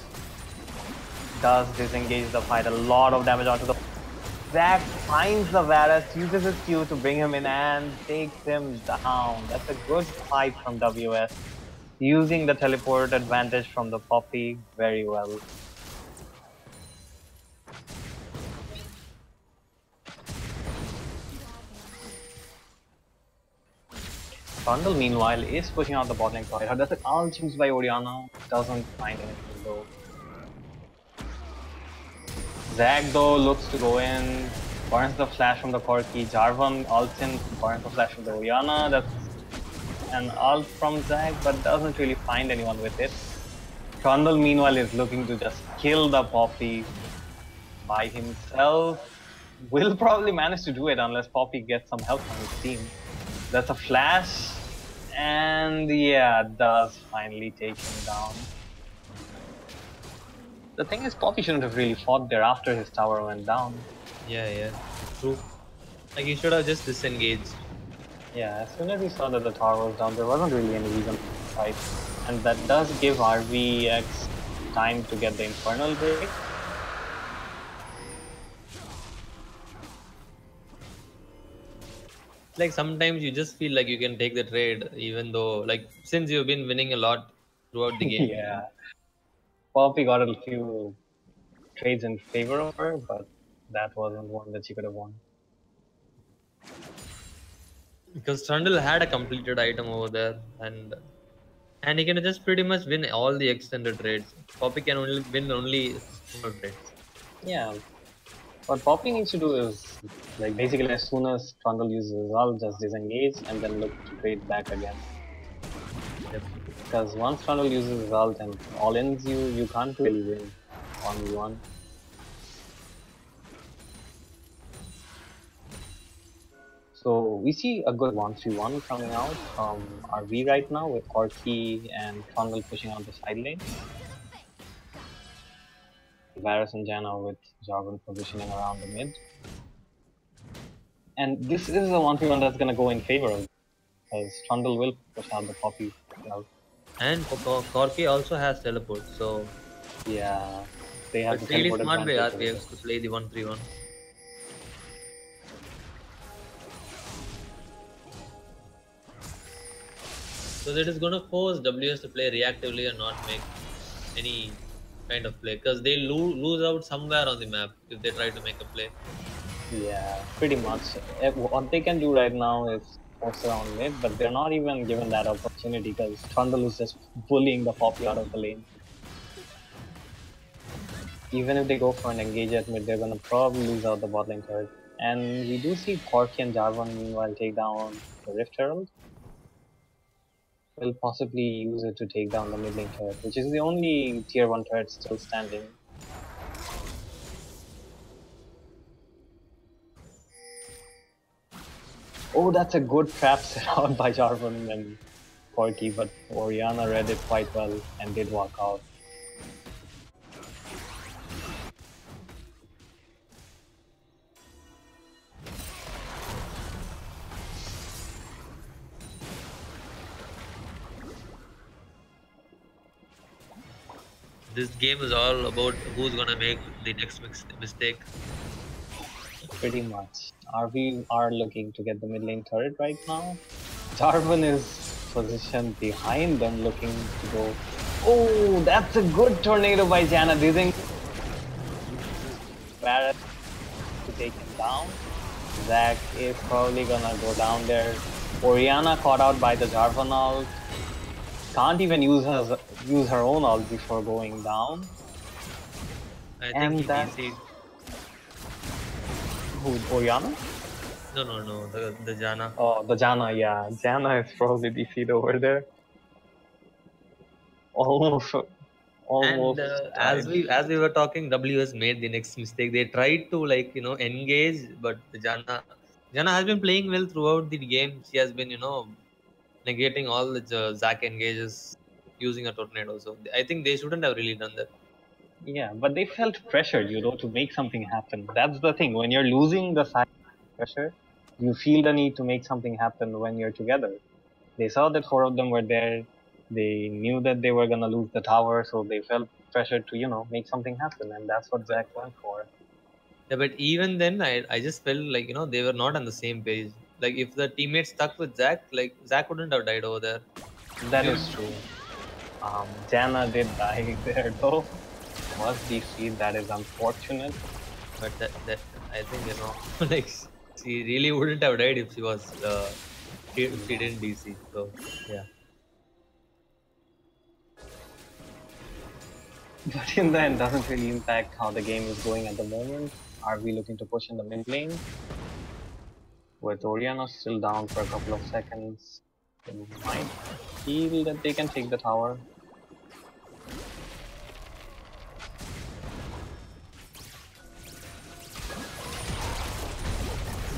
does disengage the fight. A lot of damage onto the... Zac finds the Varus, uses his Q to bring him in and takes him down. That's a good fight from WS. Using the teleport advantage from the Poppy very well. Trundle, meanwhile, is pushing out the bot lane side. That's an ult used by Orianna. Doesn't find anything though. Zac though looks to go in, burns the flash from the Corki. Jarvan ults in, burns the flash from the Orianna. That's an ult from Zac, but doesn't really find anyone with it. Trundle, meanwhile, is looking to just kill the Poppy by himself. Will probably manage to do it unless Poppy gets some help from his team. That's a flash, and yeah, does finally take him down. The thing is, Poppy shouldn't have really fought there after his tower went down. Yeah, true. Like, he should have just disengaged. Yeah, as soon as he saw that the tower was down, there wasn't really any reason to fight. And that does give RVX time to get the Infernal break. Like, sometimes you just feel like you can take the trade, even though, like, since you've been winning a lot throughout the game. Yeah. Poppy got a few trades in favor of her, but that wasn't one that she could have won. Because Trundle had a completed item over there, and he can just pretty much win all the extended trades. Poppy can only win small trades. Yeah. What Poppy needs to do is, like, basically as soon as Trundle uses his ult, just disengage and then look to trade back again. Yep. Because once Trundle uses his ult and all-ins you can't really win 1v1. So we see a good 1v1 coming out from RV right now with Corki and Trundle pushing on the side lane. Varus and Janna with Jarvan positioning around the mid. And this is a 1v1 that's gonna go in favor of, because Trundle will push out the Poppy out. And Corki also has teleport, so yeah, they have it's the really teleport smart by advantage. RPX to play the 1-3-1. So that is going to force WS to play reactively and not make any kind of play, because they lose out somewhere on the map if they try to make a play. Yeah, pretty much. What they can do right now is force around mid, but they're not even given that opportunity because Trundle is just bullying the Poppy out of the lane. Even if they go for an engage at mid, they're gonna probably lose out the bot lane turret. And we do see Corki and Jarvan meanwhile take down the Rift Herald. Will possibly use it to take down the mid lane turret, which is the only tier 1 turret still standing. Oh, that's a good trap set out by Jarvan and Corki, but Orianna read it quite well and did walk out. This game is all about who's gonna make the next mistake. Pretty much. RV are looking to get the mid lane turret right now. Jarvan is positioned behind them looking to go. Oh, that's a good tornado by Janna. Do you think Barrett to take him down? Zac is probably gonna go down there. Orianna caught out by the Jarvan ult. Can't even use her own ult before going down. I And think he that- DC'd. Who, Orianna? No, the Janna. Oh, the Janna, yeah. Janna is probably DC'd over there. Almost. And as we were talking, WS made the next mistake. They tried to engage, but the Janna has been playing well throughout the game. She has been negating all the Zac engages using a tornado. So I think they shouldn't have really done that. Yeah, but they felt pressured, to make something happen. That's the thing. When you're losing the side pressure, you feel the need to make something happen when you're together. They saw that 4 of them were there. They knew that they were gonna lose the tower, so they felt pressured to, make something happen, and that's what Zach went for. Yeah, but even then, I just felt like they were not on the same page. Like if the teammates stuck with Zach, like Zach wouldn't have died over there. That Maybe, is true. Jana did die there though. Was DC, that is unfortunate. but that I think like she really wouldn't have died if she was if she didn't DC. So yeah. But in the end, doesn't really impact how the game is going at the moment. Are we looking to push in the mid lane? With Oriana still down for a couple of seconds, they might feel that they can take the tower.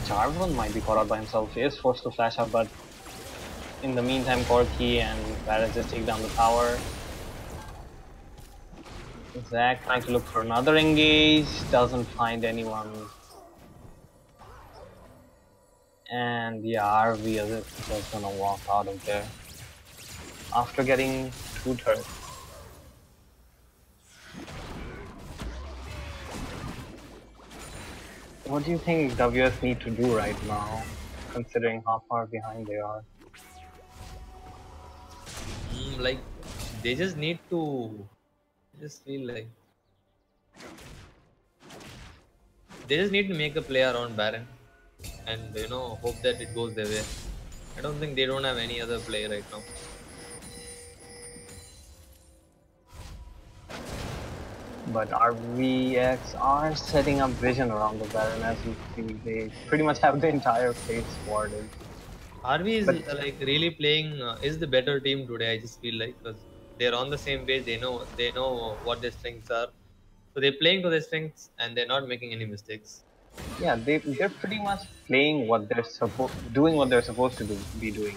Jarvan might be caught out by himself. He is forced to flash up, but in the meantime, Corki and Viperz just take down the tower. Zach trying to look for another engage, doesn't find anyone. And yeah, RV is just gonna walk out of there after getting 2 turrets. What do you think WS need to do right now, considering how far behind they are? Like they just need to just feel like they just need to make a play around Baron and hope that it goes their way. I don't think they don't have any other play right now. But RVX are setting up vision around the Baron, as you see. They pretty much have the entire face warded. RV is like really playing is the better team today. I just feel like because they're on the same page. They know what their strengths are, so they're playing to their strengths and they're not making any mistakes. Yeah, they're pretty much playing what they're doing what they're supposed to be doing.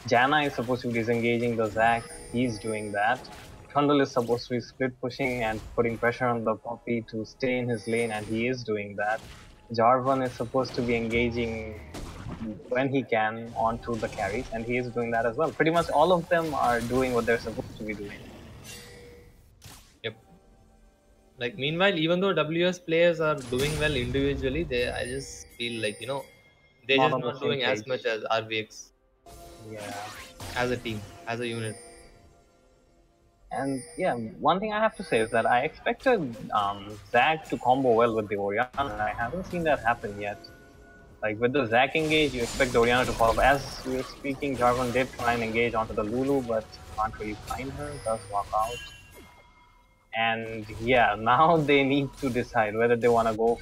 Jana is supposed to be disengaging the Zac. He's doing that. Trundle is supposed to be split pushing and putting pressure on the Poppy to stay in his lane, and he is doing that. Jarvan is supposed to be engaging when he can onto the carries, and he is doing that as well. Pretty much all of them are doing what they're supposed to be doing. Yep. Like meanwhile, even though WS players are doing well individually, I just feel like they're Not just on the not same doing as page. much as RVX Yeah. as a team, as a unit. And yeah, one thing I have to say is that I expected Zac to combo well with the Oriana, and I haven't seen that happen yet. Like with the Zac engage, you expect the Oriana to follow. As we were speaking, Jarvan did try and engage onto the Lulu, but can't really find her, does walk out. And yeah, now they need to decide whether they want to go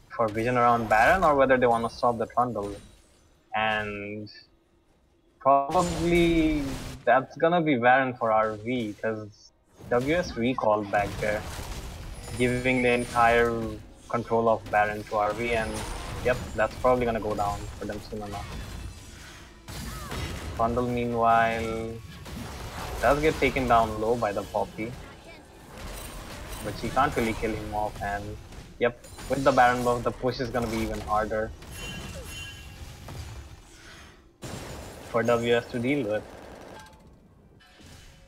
for vision around Baron or whether they want to stop the Trundle. And probably that's gonna be Baron for RV, because WS recalled back there, giving the entire control of Baron to RV, and yep, that's probably gonna go down for them soon enough. Trundle, meanwhile, does get taken down low by the Poppy, but she can't really kill him off, and yep, with the Baron buff, the push is gonna be even harder for WS to deal with.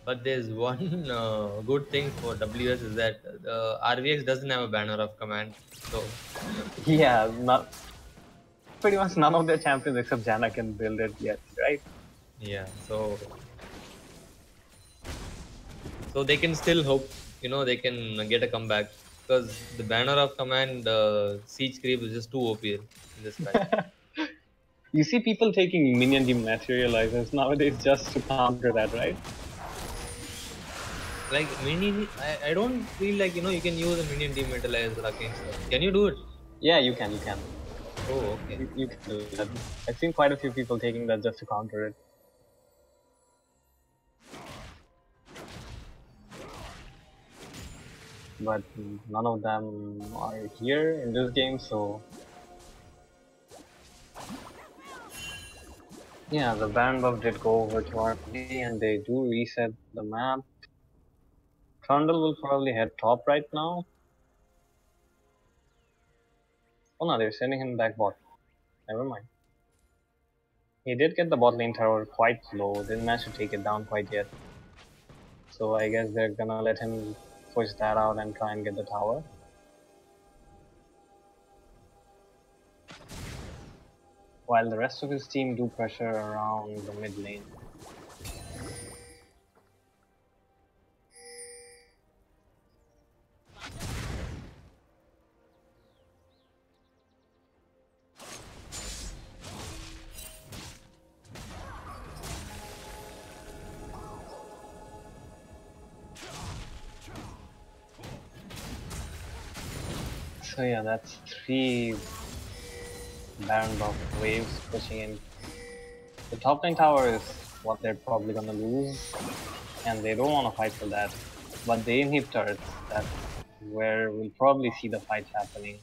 But there's one good thing for WS is that RVX doesn't have a banner of command. So Yeah, pretty much none of their champions except Janna can build it yet, right? yeah, so they can still hope, they can get a comeback because the banner of command siege creep is just too OP in this patch. You see people taking minion dematerializers nowadays just to counter that, right? Like I don't feel like you can use a minion dematerializer against them. Can you do it? Yeah, you can. Oh, okay. You can do that. I've seen quite a few people taking that just to counter it. But none of them are here in this game, so yeah, the Baron buff did go over to RP, and they do reset the map. Trundle will probably head top right now. Oh no, they're sending him back bot. Never mind. He did get the bot lane tower quite low, didn't manage to take it down quite yet. So I guess they're gonna let him push that out and try and get the tower. While the rest of his team do pressure around the mid lane. So yeah, that's 3 Baron buff waves pushing in. The top lane tower is what they're probably gonna lose, and they don't want to fight for that. But the inhib turrets, that's where we'll probably see the fights happening.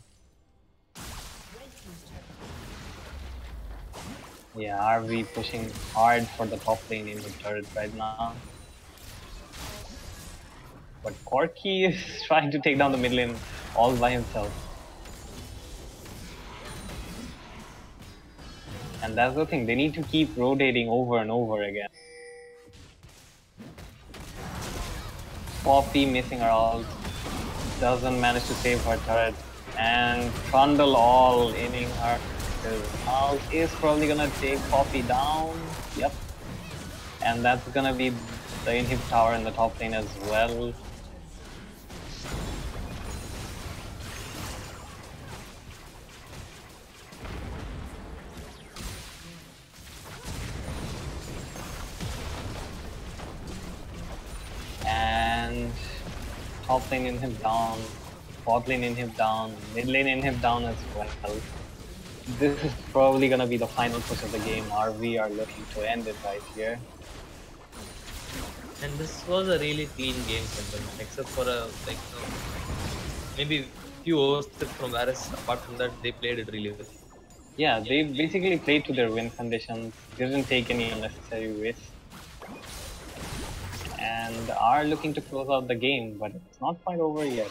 Yeah, RV pushing hard for the top lane inhib turret right now. But Corki is trying to take down the mid lane all by himself. And that's the thing, they need to keep rotating over and over again. Poppy missing her ult, doesn't manage to save her turret, and Trundle all inning her. His ult is probably gonna take Poppy down. Yep. And that's gonna be the inhib tower in the top lane as well. And top lane inhib down, bot lane inhib down, mid lane inhib down as well. This is probably gonna be the final push of the game. RV are looking to end it right here. And this was a really clean game for them, except for maybe few oversteps from Varus. Apart from that, they played it really well. Yeah, they basically played to their win conditions, didn't take any unnecessary risks, and are looking to close out the game, but it's not quite over yet.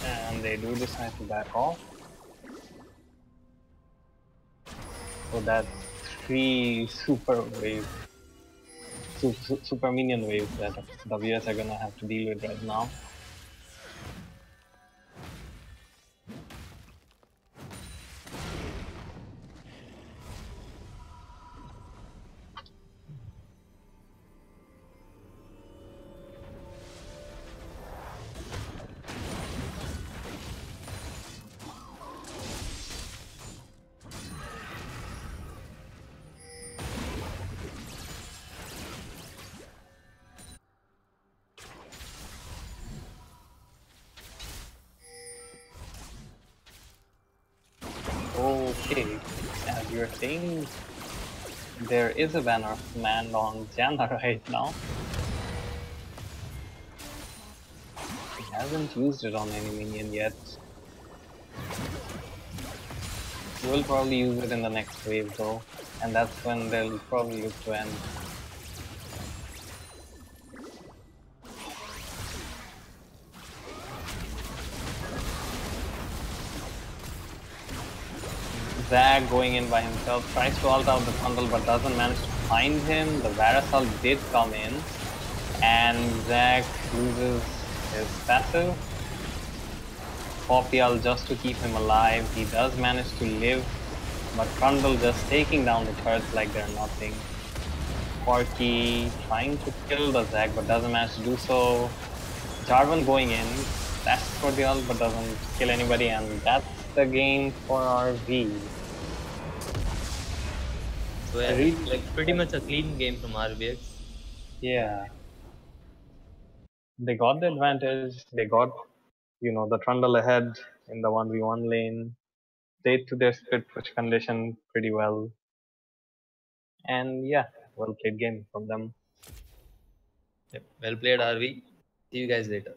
And they do decide to back off. So that's 3 super waves, super minion waves that WS are gonna have to deal with right now. Okay, as you're saying, there is a banner of command on Janna right now. He hasn't used it on any minion yet. He will probably use it in the next wave though, and that's when they'll probably look to end. Zag going in by himself, tries to ult out the Trundle but doesn't manage to find him. The Varus ult did come in, and Zag loses his passive. Poppy ult just to keep him alive. He does manage to live, but Trundle just taking down the turrets like they're nothing. Corki trying to kill the Zag but doesn't manage to do so. Jarvan going in, dashes for the ult but doesn't kill anybody, and that's the game for RV. So yeah, like pretty much a clean game from RVX. Yeah. They got the advantage, they got, the Trundle ahead in the 1v1 lane, played to their split push condition pretty well. And yeah, well played game from them. Yep. Well played, RV. See you guys later.